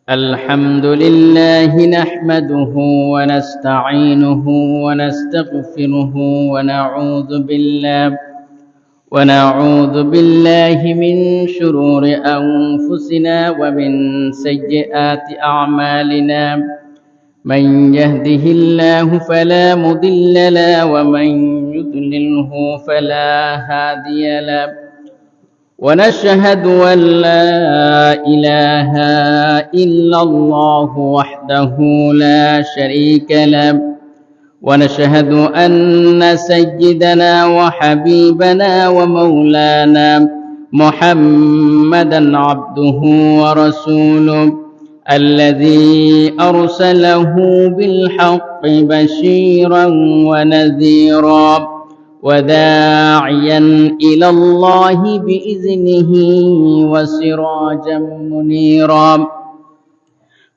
الحمد لله نحمده ونستعينه ونستغفره ونعوذ بالله من شرور أنفسنا ومن سيئات أعمالنا من يهده الله فلا مضل له ومن يضلله فلا هادي له ونشهد أن لا إله إلا الله وحده لا شريك له ونشهد أن سيدنا وحبيبنا ومولانا محمدا عبده ورسوله الذي أرسله بالحق بشيرا ونذيرا وداعيا إلى الله بإذنه وسراجا منيرا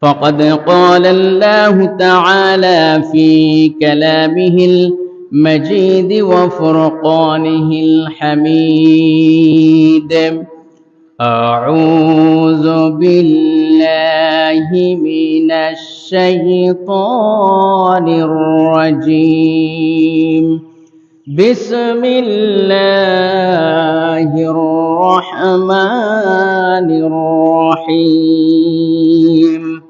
فقد قال الله تعالى في كلامه المجيد وفرقانه الحميد أعوذ بالله من الشيطان الرجيم بسم الله الرحمن الرحيم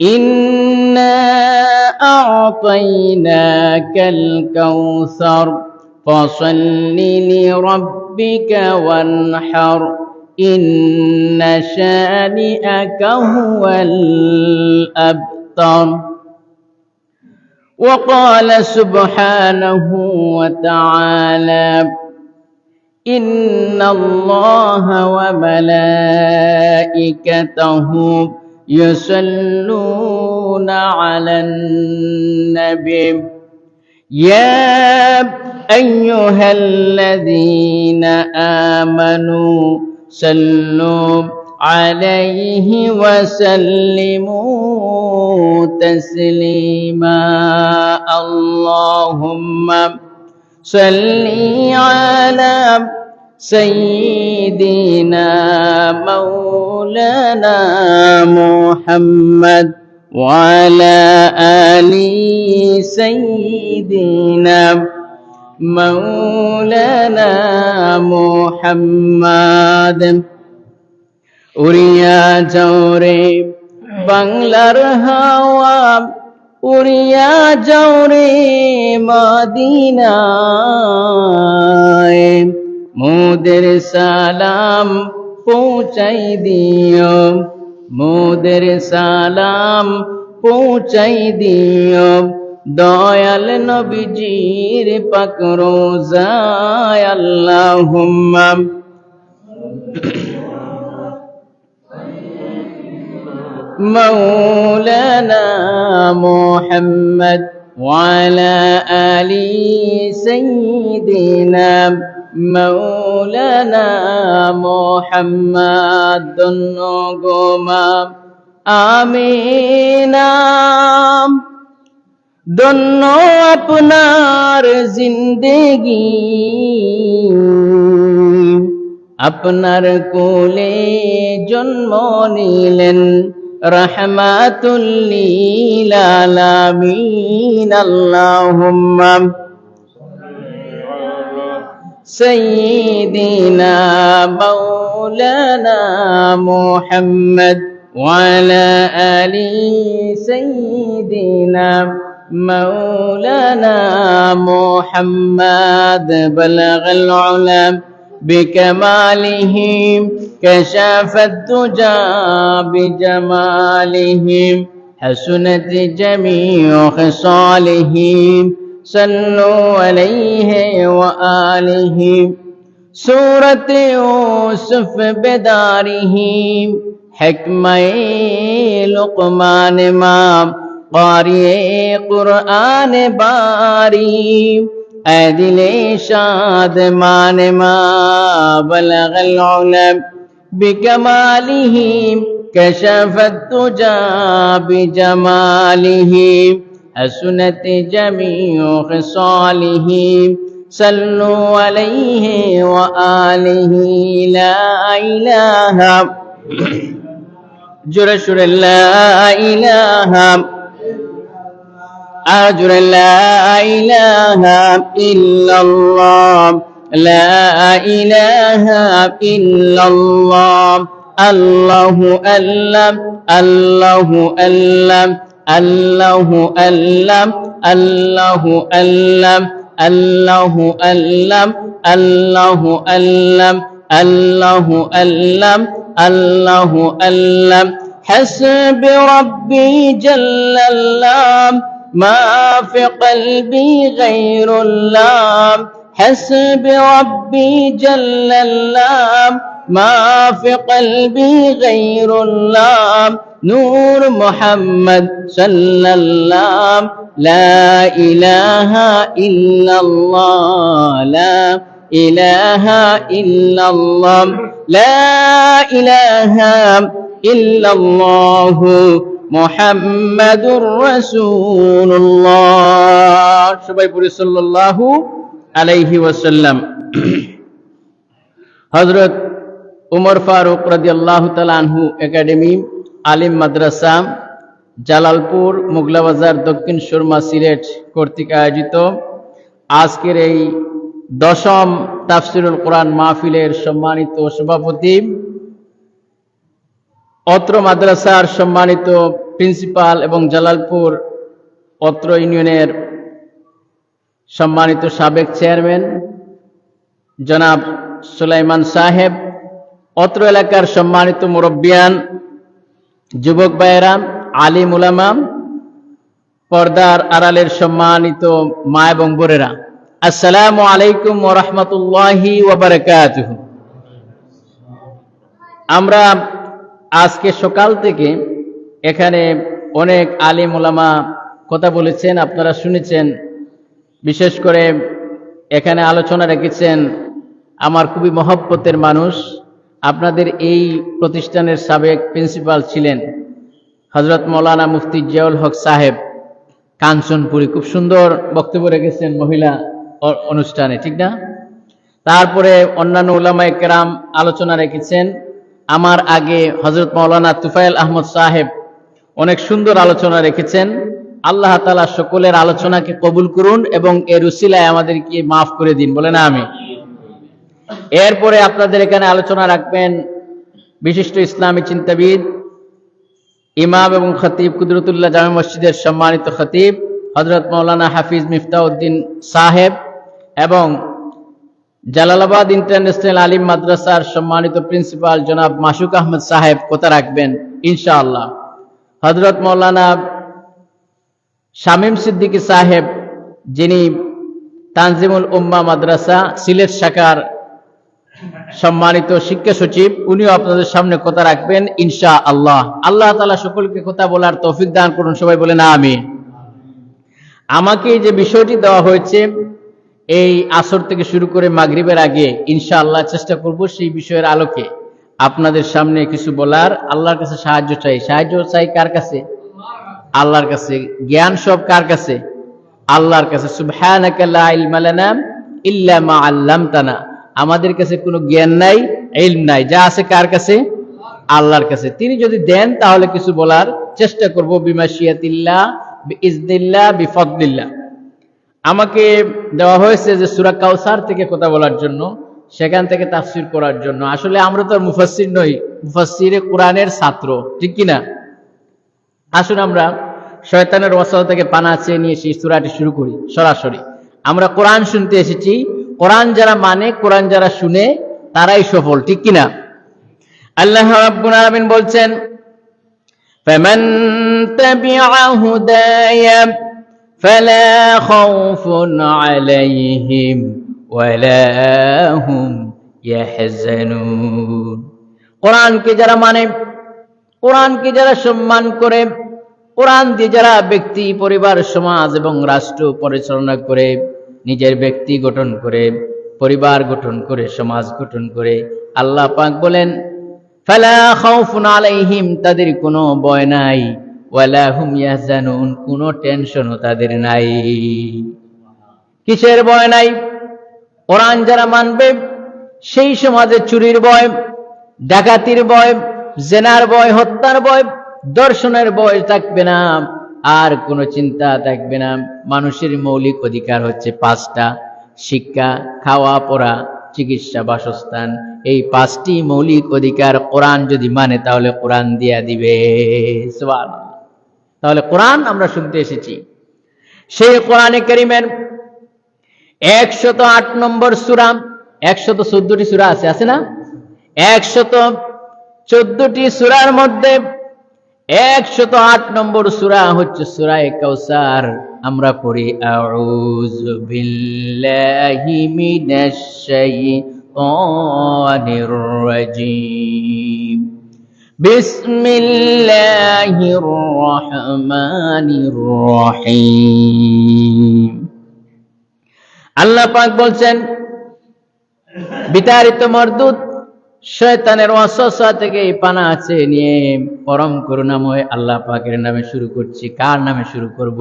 إنا أعطيناك الكوثر فصل لربك وانحر إن شانئك هو الأبتر وقال سبحانه وتعالى إن الله وملائكته يصلون على النبي يا أيها الذين آمنوا صلوا عليه وسلموا تسليما اللهم صل على سيدنا مولانا محمد وعلى آل سيدنا مولانا محمد উড়িয়া যাও রে বাংলার হাওয়া উড়িয়া যাও রে মদিনায় মোদের সালাম পৌঁছাই দিও মোদের সালাম পৌঁছাই দিও দয়াল নবীজির পাক রোজায় আল্লাহুম্মা مولانا محمد وعلى آل سيدنا مولانا محمد نغما آمين दोनों अपनार जिंदगी আপনার কোলে জন্ম নিলেন রহমাতুল লিল আলামিন আল্লাহুম্মা সাইয়্যিদিনা মাওলানা মুহাম্মদ ওয়া আলা আলি সাইয়্যিদিনা مولانا محمد بلغ العلم بكماله كشف الدجى بجماله حسنت جميع خصاله صلوا عليه وآله سورة يوسف بداره حكمة لقمان مام قاری قرآن باری عدل شادمان ما بلغ العلم بكماله كشف الدجى بجماله حسنت جميع خصاله صلوا عليه وآله لا إله جرشر لا إله أجر لا إله إلا الله لا إله إلا الله الله ألم الله ألم الله ألم الله ألم الله ألم الله ألم الله ألم الله ألم حسب ربي جل الله ما في قلبي غير الله حسب ربي جل الله ما في قلبي غير الله نور محمد صلى الله لا إله إلا الله لا إله إلا الله لا إله إلا الله মুহাম্মাদুর রাসূলুল্লাহ সবাই পড়ি সাল্লাল্লাহু আলাইহি ওয়াসাল্লাম। হযরত উমর ফারুক রাদিয়াল্লাহু তাআলা আনহু একাডেমি আলিম মাদ্রাসা জালালপুর মোগলা বাজার দক্ষিণ সুরমা সিলেট কর্তৃক আয়োজিত আজকের এই 10ম তাফসীরুল কোরআন মাহফিলের সম্মানিত সভাপতি, অত্র মাদ্রাসার সম্মানিত প্রিন্সিপাল এবং জালালপুর অত্র ইউনিয়নের সম্মানিত সাবেক চেয়ারম্যান জনাব সুলাইমান সাহেব, অত্র এলাকার সম্মানিত মুরব্বিয়ান, যুবক ভাইয়েরা, আলিম উলামা, পর্দার আড়ালের সম্মানিত মা এবং বোনেরা, আসসালামু আলাইকুম ওয়া রাহমাতুল্লাহি ওয়া বারাকাতুহু। আমরা আজকে সকাল থেকে এখানে অনেক আলিম ওলামা কথা বলেছেন, আপনারা শুনেছেন। বিশেষ করে এখানে আলোচনা রেখেছেন আমার খুবই মহব্বতের মানুষ, আপনাদের এই প্রতিষ্ঠানের সাবেক প্রিন্সিপাল ছিলেন হযরত মাওলানা মুফতি জিয়াউল হক সাহেব কাঞ্চনপুরী। খুব সুন্দর বক্তব্য রেখেছেন মহিলা অনুষ্ঠানে, ঠিক না? তারপরে অন্যান্য উলামায়ে কেরাম আলোচনা রেখেছেন। আমার আগে হযরত মাওলানা তুফাইল আহমদ সাহেব অনেক সুন্দর আলোচনা রেখেছেন। আল্লাহ তাআলা সকলের আলোচনাকে কবুল করুন এবং এর উসিলায় আমাদেরকে মাফ করে দিন, বলে না আমি। এরপরে আপনাদের এখানে আলোচনা রাখবেন বিশিষ্ট ইসলামী চিন্তাবিদ, ইমাম এবং খতিব, কুদরতুল্লাহ জামে মসজিদের সম্মানিত খতিব হযরত মাওলানা হাফিজ মিফতাউদ্দিন সাহেব এবং জালালাবাদ ইন্টারন্যাশনাল আলিম মাদ্রাসার সম্মানিত প্রিন্সিপাল জনাব মাসুক আহমদ সাহেব কথা রাখবেন ইনশাআল্লাহ। হযরত মাওলানা শামীম সিদ্দিকী সাহেব, যিনি তানজিমুল উম্মাহ মাদ্রাসা সিলেট শাখার সম্মানিত শিক্ষা সচিব, উনিও আপনাদের সামনে কথা রাখবেন ইনশাআল্লাহ। আল্লাহ তাআলা সকলকে কথা বলার তৌফিক দান করুন, সবাই বলেন আমিন। আমাকে যে বিষয়টি দেওয়া হয়েছে এই আসর থেকে শুরু করে মাগরিবের আগে ইনশাআল্লাহ চেষ্টা করব সেই বিষয়ের আলোকে আপনাদের সামনে কিছু বলার। আল্লাহর কাছে সাহায্য চাই। সাহায্য চাই কার কাছে? আল্লাহর কাছে। জ্ঞান সব কার কাছে? আল্লাহর কাছে। সুবহানাকা লা ইলমা লানা ইল্লা মা আল্লামতানা। আমাদের কাছে কোনো জ্ঞান নাই, ইলম নাই, যা আছে কার কাছে? আল্লাহর কাছে। তিনি যদি দেন তাহলে কিছু বলার চেষ্টা করব বিমাশিয়াতিল্লাহ বিইজনিল্লাহ বিফদলিল্লাহ। আমাকে দেওয়া হয়েছে যে সূরা কাউসার থেকে কথা বলার জন্য, সেখান থেকে তাফসীর করার জন্য। আসলে আমরা তো মুফাসসির নই, মুফাসসিরে কোরআনের ছাত্র, ঠিক কিনা? আসুন আমরা শয়তানের ওয়াসওয়াসা থেকে পানা চেয়ে নিয়ে সেই সূরাটি শুরু করি সরাসরি। আমরা কোরআন শুনতে এসেছি, কোরআন যারা মানে, কোরআন যারা শুনে তারাই সফল, ঠিক কিনা? আল্লাহ রাব্বুল আলামিন বলছেন, ফামান তাবিআ হুদায়া ফালা খাউফুন আলাইহিম ওয়ালা হুম ইয়াহজানুন। কোরআনকে যারা মানে, কোরআনকে যারা সম্মান করে, কোরআন দিয়ে যারা ব্যক্তি, পরিবার, সমাজ এবং রাষ্ট্র পরিচালনা করে, নিজের ব্যক্তি গঠন করে, পরিবার গঠন করে, সমাজ গঠন করে, আল্লাহ পাক বলেন ফালা খাউফুন আলাইহিম, তাদের কোনো ভয় নাই, ওয়ালা হুম ইয়াহজানুন, কোনো টেনশনও তাদের নাই। কিসের ভয় নাই? কোরআন যারা মানবে সেই সমাজে চুরির ভয়, ডাকাতির ভয়, জেনার ভয়, হত্যার ভয়, দর্শনের ভয় থাকবে না, আর কোনো চিন্তা থাকবে না। মানুষের মৌলিক অধিকার হচ্ছে 5টা: শিক্ষা, খাওয়া পড়া, চিকিৎসা, বাসস্থান। এই 5টি মৌলিক অধিকার কোরআন যদি মানে তাহলে কোরআন দিয়া দিবে। সুবহানাল্লাহ। তাহলে কোরআন আমরা শুনতে এসেছি। সেই কোরআনে কারীমের 108 নম্বর সূরা, 114টি সূরা আছে না? 114টি সূরার মধ্যে 108 নম্বর সূরা হচ্ছে সূরা কাউসার। আমরা পড়ি আউযু বিল্লাহি মিনাশ শাইতানির রাজীম, বিসমিল্লাহির রহমানির রহিম। আল্লাহ পাক বলছেন, বিতাড়িত মরদুদ শয়তানের ওয়াসওয়াসা থেকে পানা আছে নিয়ে পরম করুণাময় আল্লাহ পাকের নামে শুরু করছি। কার নামে শুরু করব?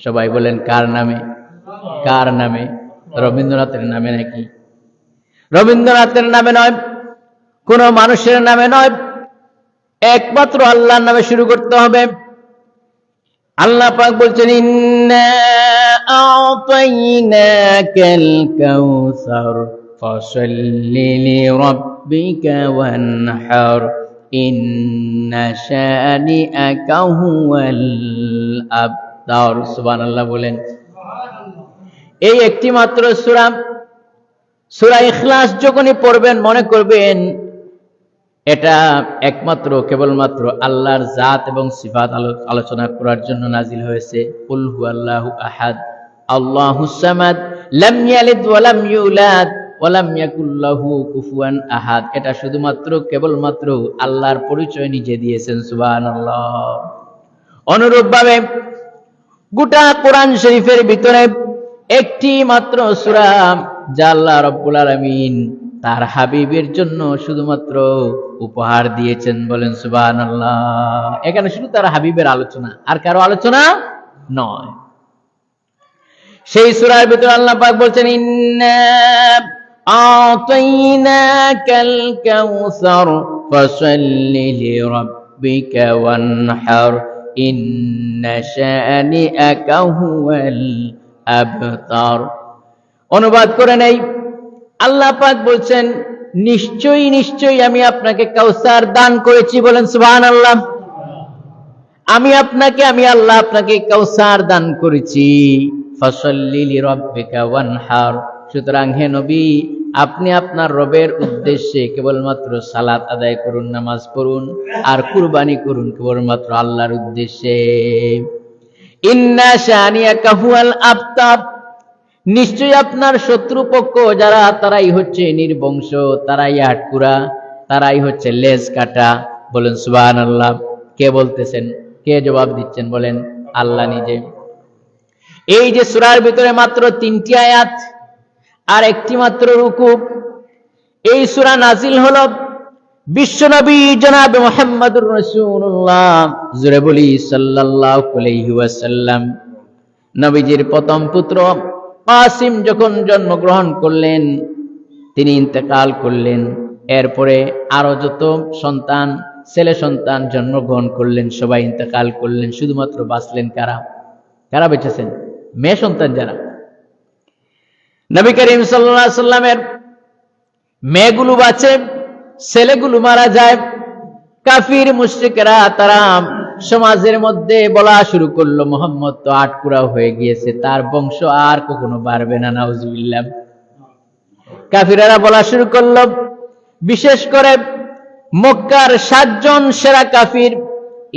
সবাই বলেন কার নামে? কার নামে? রবীন্দ্রনাথের নামে নাকি? রবীন্দ্রনাথের নামে নয়, কোন মানুষের নামে নয়, একমাত্র আল্লাহর নামে শুরু করতে হবে। আল্লাহ পাক বলছেন, ইন্না আ'তাইনাকাল কাউসার ফাসাল্লি লিরাব্বিকা ওয়ানহার ইন্না শানিআকা হুয়াল আবতার। সুবহানাল্লাহ বলেন। এই একটি মাত্র সূরা, সূরা ইখলাস যখনই পড়বেন মনে করবেন এটা একমাত্র কেবলমাত্র আল্লাহর জাত এবং সিফাত আলোচনা করার জন্য নাজিল হয়েছে। কুল হুয়াল্লাহু আহাদ, আল্লাহুস সামাদ, লাম ইয়ালিদ ওয়া লাম ইউলাদ ওয়া লাম ইয়াকুল লাহু কুফুয়ান আহাদ। এটা শুধুমাত্র কেবলমাত্র আল্লাহর পরিচয় নিজে দিয়েছেন। সুবহানাল্লাহ। অনুরূপভাবে গোটা কোরআন শরীফের ভিতরে একটি মাত্র সূরা যা আল্লাহ রাব্বুল আলামিন তার হাবিবের জন্য শুধুমাত্র উপহার দিয়েছেন। বলেন সুবহানাল্লাহ। এখানে শুধু তার হাবিবের আলোচনা, আর কারো আলোচনা নয়। সেই সূরার ভিতরে আল্লাহ পাক বলছেন, ইন্না আ'তাইনাকাল কাউসার ফাসাল্লি লিরাব্বিকা ওয়ানহার ইন্না শানিআকা হুয়াল আবতার। অনুবাদ করে নেই, আল্লাহ পাক বলছেন, নিশ্চয়ই নিশ্চয়ই আমি আপনাকে কাউসার দান করেছি। বলেন সুবহানাল্লাহ। আমি আল্লাহ আপনাকে কাউসার দান করেছি। ফাসাল্লি লিরাব্বিকা ওয়ানহার। সুতরাং হে নবী, আপনি আপনার রবের উদ্দেশ্যে কেবলমাত্র সালাত আদায় করুন, নামাজ পড়ুন, আর কুরবানি করুন কেবলমাত্র আল্লাহর উদ্দেশ্যে। ইন্না শানিআকা হুয়াল আবতার। নিশ্চয়ই আপনার শত্রুপক্ষ যারা, তারাই হচ্ছে নির্বংশ, তারাই আটকুরা, তারাই হচ্ছে লেজ কাটা। বলেন সুবহানাল্লাহ। কে বলতেছেন? কে জবাব দিচ্ছেন? বলেন আল্লাহ নিজে। এই যে সূরার ভিতরে মাত্র 3টি আয়াত আর একটি মাত্র রুকু, এই সূরা নাজিল হলো বিশ্বনবী জনাব মুহাম্মদুর রাসূলুল্লাহ, জোরে বলি সাল্লাল্লাহু আলাইহি ওয়াসাল্লাম, নবীজির প্রথম পুত্র কাসিম যখন জন্মগ্রহণ করলেন, তিনি ইন্তেকাল করলেন। এরপরে আরো যত সন্তান, ছেলে সন্তান জন্মগ্রহণ করলেন, সবাই ইন্তেকাল করলেন। শুধুমাত্র বাঁচলেন কারা? কারা বেঁচেছেন? মেয়ে সন্তান যারা। নবী করিম সাল্লাল্লাহু আলাইহি সাল্লামের মেয়েগুলো বাঁচে, ছেলেগুলো মারা যায়। কাফির মুশরিকরা তারা সমাজের মধ্যে বলা শুরু করলো, মুহাম্মদ তো আটকুরা হয়ে গিয়েছে, তার বংশ আর কখনো বাড়বে না। নাউজুবিল্লাহ। কাফিরেরা বলা শুরু করলো। বিশেষ করে মক্কার 7 জন সেরা কাফির,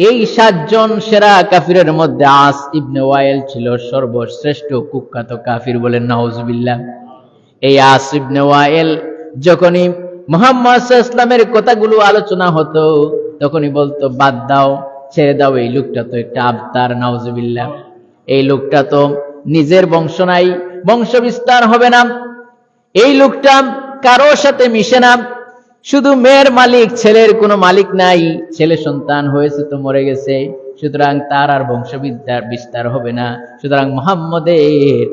এই 7 জন সেরা কাফিরের মধ্যে আস ইবনে ওয়াইল ছিল সর্বশ্রেষ্ঠ কুখ্যাত কাফির। বলেন নাউজুবিল্লাহ। এই আস ইবনে ওয়াইল যখনই মুহাম্মদ সাল্লাল্লাহু আলাইহি ওয়াসাল্লামের কথাগুলো আলোচনা হতো, তখনই বলতো, বাদ দাও, ছেড়ে দাও, এই লোকটা তো একটা আবতার। নাউজুবিল্লাহ। এই লোকটা তো নিজের বংশ নাই, বংশ বিস্তার হবে না। এই লোকটা কারো সাথে মিশে না, শুধু মেয়ের মালিক, ছেলের কোনো মালিক নাই। ছেলে সন্তান হয়েছে তো মরে গেছে, সুতরাং তার আর বংশ বিস্তার হবে না। সুতরাং মুহাম্মদের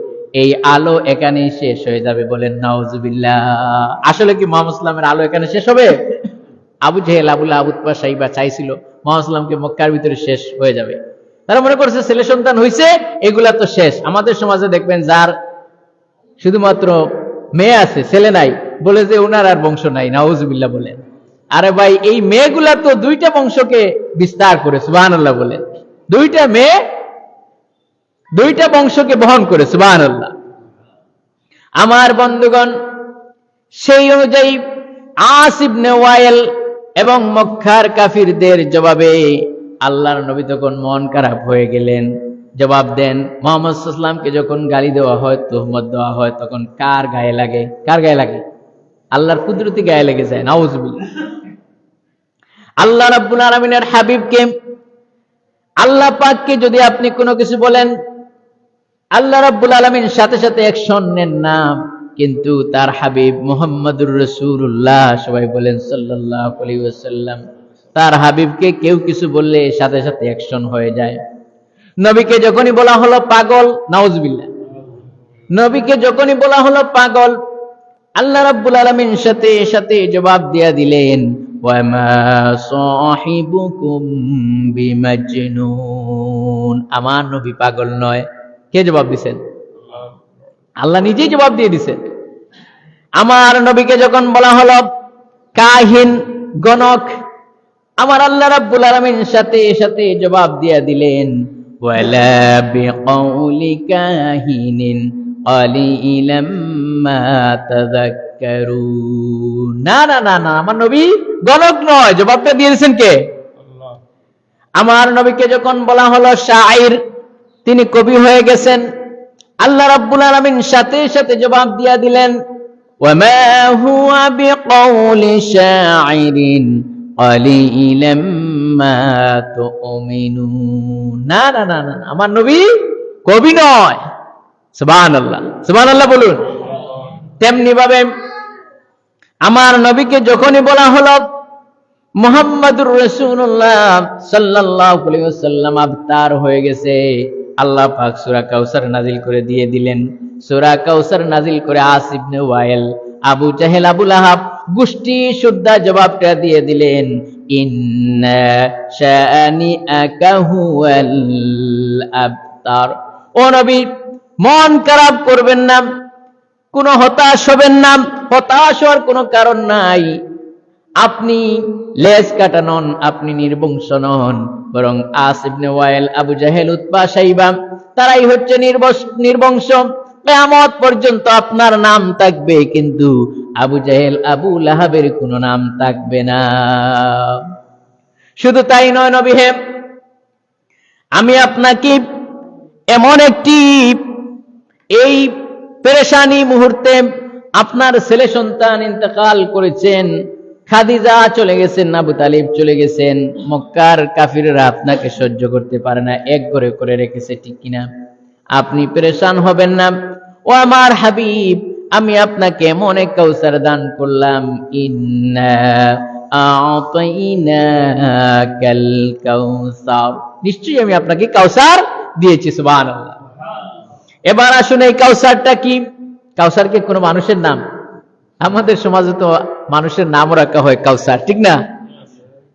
এই আলো এখানেই শেষ হয়ে যাবে, বলেন নাউজুবিল্লাহ। আসলে কি মুহাম্মদ সাল্লামের আলো এখানে শেষ হবে? আবু জেহেল, আবু লাহাব, উতবা, সাইবা চাইছিল মুহাম্মদ সাল্লামকে মক্কার ভিতরে শেষ হয়ে যাবে। তারা মনে করছে ছেলে সন্তান হইছে, এগুলা তো শেষ। আমাদের সমাজে দেখবেন যার শুধুমাত্র মেয়ে আছে, ছেলে নাই, বলে যে ওনার আর বংশ নাই, নাউজুবিল্লাহ বলেন। আরে ভাই, এই মেয়েগুলা তো দুইটা বংশকে বিস্তার করে, সুবহানাল্লাহ বলেন। দুইটা মেয়ে দুইটা বংশকে বহন করে, সুবহানাল্লাহ। আমার বন্ধুগণ, সেই অনুযায়ী আস ইবনে ওয়াইল এবং মক্কার কাফিরদের জবাবে আল্লাহর নবী তখন মন খারাপ হয়ে গেলেন। জবাব দেন, মুহাম্মদ সাল্লাল্লাহু আলাইহি ওয়াসাল্লামকে যখন গালি দেওয়া হয়, তুহমত দেওয়া হয়, তখন কার গায়ে লাগে? কার গায়ে লাগে? আল্লাহর কুদরতি গায়ে লেগে যায়, নাউজুবিল্লাহ। আল্লাহ রাব্বুল আলামিনের হাবিবকে, আল্লাহ পাককে যদি আপনি কোনো কিছু বলেন, আল্লাহ রাব্বুল আলামিন সাথে সাথে অ্যাকশন নেন না, কিন্তু তার হাবিব মুহাম্মাদুর রাসূলুল্লাহ, সবাই বলেন সাল্লাল্লাহু আলাইহি ওয়াসাল্লাম, তার হাবিবকে কেউ কিছু বললে সাথে সাথে অ্যাকশন হয়ে যায়। নবীকে যখনই বলা হলো পাগল, নাউজুবিল্লাহ, নবীকে যখনই বলা হলো পাগল, আল্লাহ রাব্বুল আলামিন সাথে সাথে জবাব দিয়ে দিলেন, ওয়া মা সাহিবুকুম বিমাজনুন, আমার নবী পাগল নয়। কে জবাব দিবেন? আল্লাহ নিজেই জবাব দিয়ে দিছেন। আমার নবীকে যখন বলা হলো কাহিন, গণক, আমার আল্লাহ রাব্বুল আলামিন সাথে সাথে জবাব দিয়ে দিলেন, ওয়ালা বিকাউলি কাহিনিন কালিলাম মা তাযাক্কারুন। না না না না, আমার নবী গণক নয়। জবাবটা দিয়ে দিয়েছেন কে? আল্লাহ। আমার নবীকে যখন বলা হলো শাইর, তিনি কবি হয়ে গেছেন, আল্লাহ রাব্বুল আলামিন সাথে সাথে জবাব দিয়ে দিলেন, ওয়া মা হুয়া বিকাউলি শাইরিন কালিলাম মা তুমিনুন। না না না না, আমার নবী কবি নয়। সুবহানাল্লাহ, সুবহানাল্লাহ বলুন। তেমনি ভাবে আমার নবীকে যখনই বলা হলো মুহাম্মাদুর রাসূলুল্লাহ সাল্লাল্লাহু আলাইহি ওয়াসাল্লাম আবতার হয়ে গেছে, আল্লাহ পাক সূরা কাউসার নাজিল করে দিয়ে দিলেন। সূরা কাউসার নাজিল করে আস ইবনে ওয়াইল, আবু জাহেল, আবু লাহাব গোষ্ঠী শুদ্ধা জবাবটা দিয়ে দিলেন, ইন্না শানিআকা হুয়াল আবতার। ও নবী, মন খারাপ করবেন না, কোনো হতাশ হবেন না, হতাশ হওয়ার কোনো কারণ নাই। আপনি লেজ কাটা নন, আপনি নির্বংশ নন, বরং আস ইবনে ওয়াইল, আবু জাহেল, উতবা, সাইবা তারাই হচ্ছে নির্বংশ। কিয়ামত পর্যন্ত আপনার নাম থাকবে, কিন্তু আবু জাহেল, আবু লাহাবের কোনো নাম থাকবে না। শুধু তাই নয় নবী হে, আমি আপনাকে এমন একটি এই পেরেশানি মুহূর্তে, আপনার ছেলে সন্তান ইন্তেকাল করেছেন, খাদিজা চলে গেছেন, আবু তালিব চলে গেছেন, মক্কার কাফিররা আপনাকে সহ্য করতে পারে না, এক করে করে রেখেছে, ঠিক কিনা? আপনি পেরেশান হবেন না। ও আমার হাবিব, আমি আপনাকে এমন এক কাউসার দান করলাম, ইন্না আ'তাইনাকাল কাউসার, নিশ্চয়ই আমি আপনাকে কাউসার দিয়েছি। সুবহানাল্লাহ। এবার আসুন, এই কাউসারটা কি? কাউসার কি কোনো মানুষের নাম? আমাদের সমাজে তো মানুষের নামও রাখা হয় কাউসার, ঠিক না?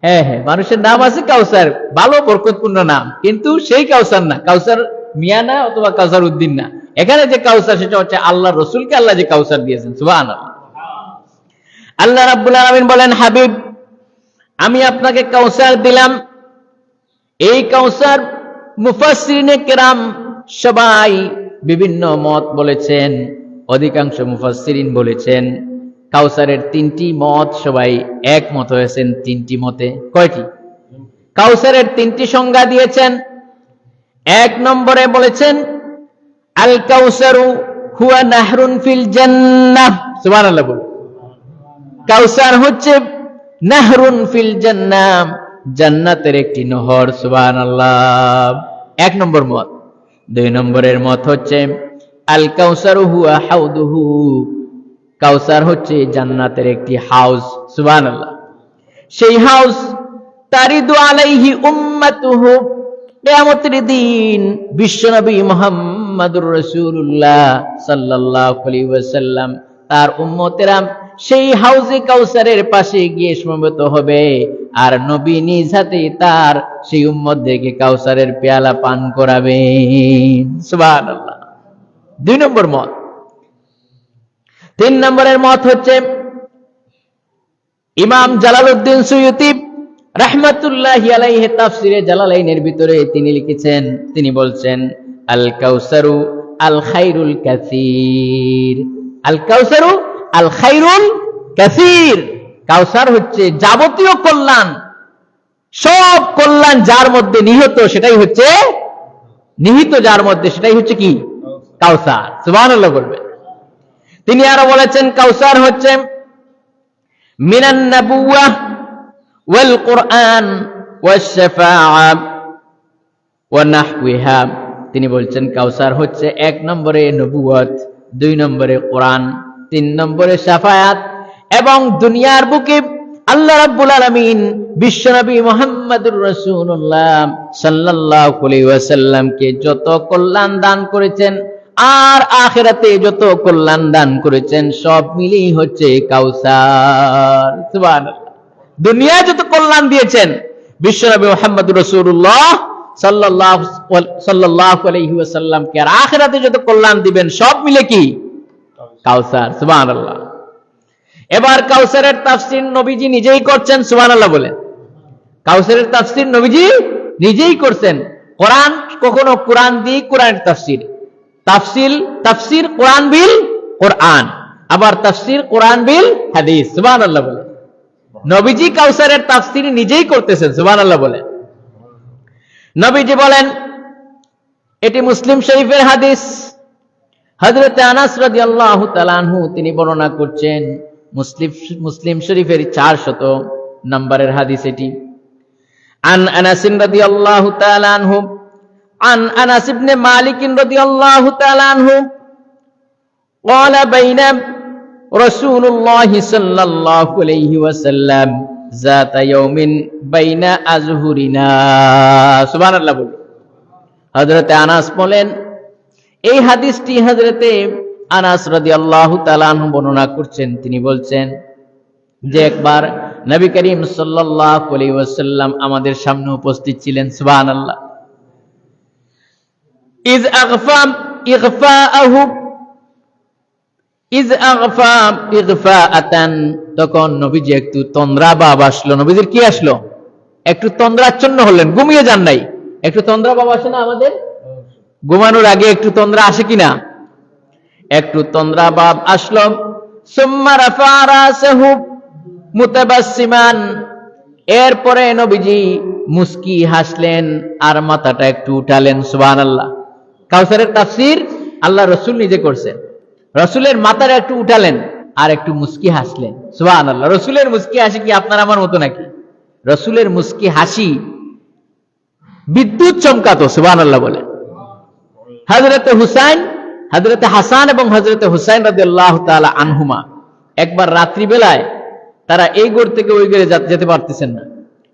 হ্যাঁ হ্যাঁ, মানুষের নাম আছে কাউসার, ভালো বরকতপূর্ণ নাম, কিন্তু সেই কাউসার না, কাউসার মিয়া না, অথবা কাউসার উদ্দিন না। এখানে যে কাউসার, সেটা হচ্ছে আল্লাহ রসুলকে আল্লাহ যে কাউসার দিয়েছেন। সুবহানাল্লাহ। আল্লাহ রাব্বুল আলামিন বলেন, হাবিব, আমি আপনাকে কাউসার দিলাম। এই কাউসার মুফাসসিরিনে কেরাম সবাই বিভিন্ন মত বলেছেন। অধিকাংশ মুফাসসিরিন বলেছেন কাউসারের তিনটি মত, সবাই একমত হয়েছেন তিনটি মতে। কয়টি? কাউসারের তিনটি সংজ্ঞা দিয়েছেন। এক নম্বরে বলেছেন, আল কাউসারু হুয়া নাহরুন ফিল জান্নাহ। সুবহানাল্লাহ বলুন। কাউসার হচ্ছে নাহরুন ফিল জান্নাহ, জান্নাতের একটি নহর। সুবহানাল্লাহ। এক নম্বর মত। দুই নম্বরের মত হচ্ছে আল কাউসারু হুয়া হাউদুহু, কাউসার হচ্ছে জান্নাতের একটি হাউস। সুবহানাল্লাহ। সেই হাউস তারিদু আলাইহি উম্মাতুহু, কিয়ামতের দিন বিশ্বনবী মুহাম্মদ মুহাম্মাদুর রাসূলুল্লাহ সাল্লাল্লাহু আলাইহি ওয়াসাল্লাম তার উম্মতেরা সেই হাউজে কাউসারের পাশে গিয়ে সমবেত হবে, আর নবী নিজ হাতে তার সেই উম্মতদেরকে কাউসারের পেয়ালা পান করাবেন। সুবহানাল্লাহ। 2 নম্বর মত। 3 নম্বরের মত হচ্ছে ইমাম জালালউদ্দিন সুয়ুতি রাহমাতুল্লাহি আলাইহি তাফসিরে জালালাইনের ভিতরে তিনি লিখেছেন, তিনি বলছেন আল কাউসারু আল খায়রুল কাসীর। আল কাউসারু আল খায়রুল কাসীর। কাউসার হচ্ছে যাবতীয় কল্যাণ, সব কল্যাণ যার মধ্যে নিহিত সেটাই হচ্ছে নিহিত যার মধ্যে সেটাই হচ্ছে কি? কাউসার। সুবহানাল্লাহ বলবেন। তিনি আরো বলেছেন কাউসার হচ্ছে মিনান নাবুওয়াহ ওয়াল কুরআন ওয়াশ শাফাআ ওয়া নাহওয়িহা। তিনি বলছেন কাউসার হচ্ছে 1 নম্বরে নবুয়ত, 2 নম্বরে কোরআন, 3 নম্বরে শাফায়াত, এবং দুনিয়ার বুকে আল্লাহ রাব্বুল আলামিন বিশ্বনবী মুহাম্মদুর রাসূলুল্লাহ সাল্লাল্লাহু আলাইহি ওয়াসাল্লামকে যত কল্যাণ দান করেছেন আর আখিরাতে যত কল্যাণ দান করেছেন সব মিলেই হচ্ছে কাউসার। সুবহানাল্লাহ। দুনিয়ায় যত কল্যাণ দিয়েছেন বিশ্বনবী মুহাম্মদুর রাসূলুল্লাহ সাল্লাল্লাহু আলাইহি ওয়াসাল্লামকে, আর আখিরাতে যত কল্যাণ দিবেন সব মিলে কি? কাউসার। সুবহানাল্লাহ। এবার কাউসারের তাফসীর নবীজি নিজেই করছেন। সুবহানাল্লাহ বলেন। কাউসারের তাফসীর নবীজি নিজেই করছেন। কোরআন কখনো কোরআন দিয়ে কোরআনের তাফসীর, তাফসীর কোরআন বিল কোরআন, আবার তাফসীর কোরআন বিল হাদিস। সুবহানাল্লাহ বলেন। নবীজি কাউসারের তাফসীর নিজেই করতেছেন। সুবহানাল্লাহ বলেন। নবীজি বলেন, এটি মুসলিম শরীফের হাদিস, হযরত আনাস রাদিয়াল্লাহু তাআলা আনহু তিনি বর্ণনা করছেন, মুসলিম শরীফের 400 নম্বরের হাদিস এটি। আন আনাস রাদিয়াল্লাহু তাআলা আনহু عن أنس بن مالك رضي الله تعالى عنه قال بين رسول الله صلى الله عليه وسلم ذات يوم بين أظهرنا। سبحان الله বলি। হযরতে আনাস বলেন, এই হাদিসটি হযরতে আনাস রাদিয়াল্লাহু তাআলা আনহু বর্ণনা করছেন। তিনি বলছেন যে একবার নবী করিম সাল্লাল্লাহু আলাইহি ওয়াসাল্লাম আমাদের সামনে উপস্থিত ছিলেন। সুবহানাল্লাহ। ইজ আগফা ইগফাআতান, তখন নবীজি একটু তন্দ্রা ভাব আসলো। নবীজির কি আসলো? একটু তন্দ্রাচ্ছন্ন হলেন, ঘুমিয়ে যান নাই। একটু তন্দ্রা ভাব আসে না আমাদের? ঘুমানোর আগে একটু তন্দ্রা আসে কিনা? একটু তন্দ্রা ভাব আসলো। সুম্মা রাফা রাসাহু মুতাবাসসিমান, এরপরে নবীজি মুস্কি হাসলেন আর মাথাটা একটু উঠালেন। সুবহানাল্লাহ। কাউসারের তাফসীর আল্লাহ রাসূল নিজে করছেন। রাসূলের মাথাটা একটু উঠালেন আর একটু মুস্কি হাসলেন। সুবহানাল্লাহ। রাসূলের মুস্কি হাসি কি আপনার আমার মতো নাকি? রাসূলের মুস্কি হাসি বিদ্যুৎ চমকাতো। সুবহানাল্লাহ বলে। হযরতে হাসান এবং হযরতে হুসাইন রাদিয়াল্লাহু তাআলা আনহুমা একবার রাত্রি বেলায় তারা এই ঘর থেকে ওই ঘরে যেতে পারতেছেন না।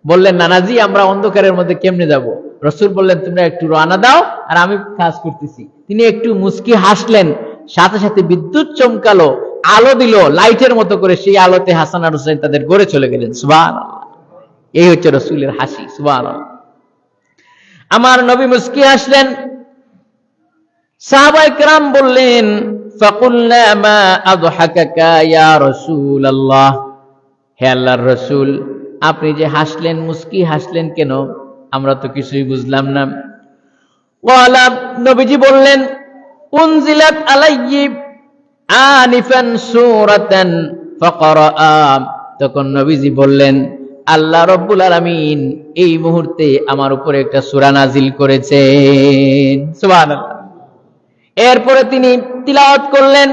বললেন, নানাজি আমরা অন্ধকারের মধ্যে কেমনে যাব? রাসূল বললেন, তোমরা একটু রওনা দাও আর আমি কাজ করতেছি। তিনি একটু মুস্কি হাসলেন, সাথে সাথে বিদ্যুৎ চমকালো, আলো দিল লাইটের মতো করে, সেই আলোতে হাসান আর হুসাইন তাদের ঘরে চলে গেলেন। সুবহানাল্লাহ। এই হচ্ছে রাসূলের হাসি। সুবহানাল্লাহ। আমার নবী মুস্কি হাসলেন। সাহাবায়ে কেরাম বললেন, ফাকুলনা মা আযহাকাকা ইয়া রাসূলুল্লাহ, হে আল্লাহর রাসূল আপনি যে হাসলেন, মুস্কি হাসলেন কেন? আমরা তো কিছুই বুঝলাম না। ওয়ালা, নবীজি বললেন, উনজিলাত আলাইহি আনিফান সূরাতান ফাকরাআ, তখন নবীজি বললেন, আল্লাহ রাব্বুল আলামিন এই মুহূর্তে আমার উপরে একটা সূরা নাজিল করেছেন। সুবহানাল্লাহ। এরপরে তিনি তিলাওয়াত করলেন।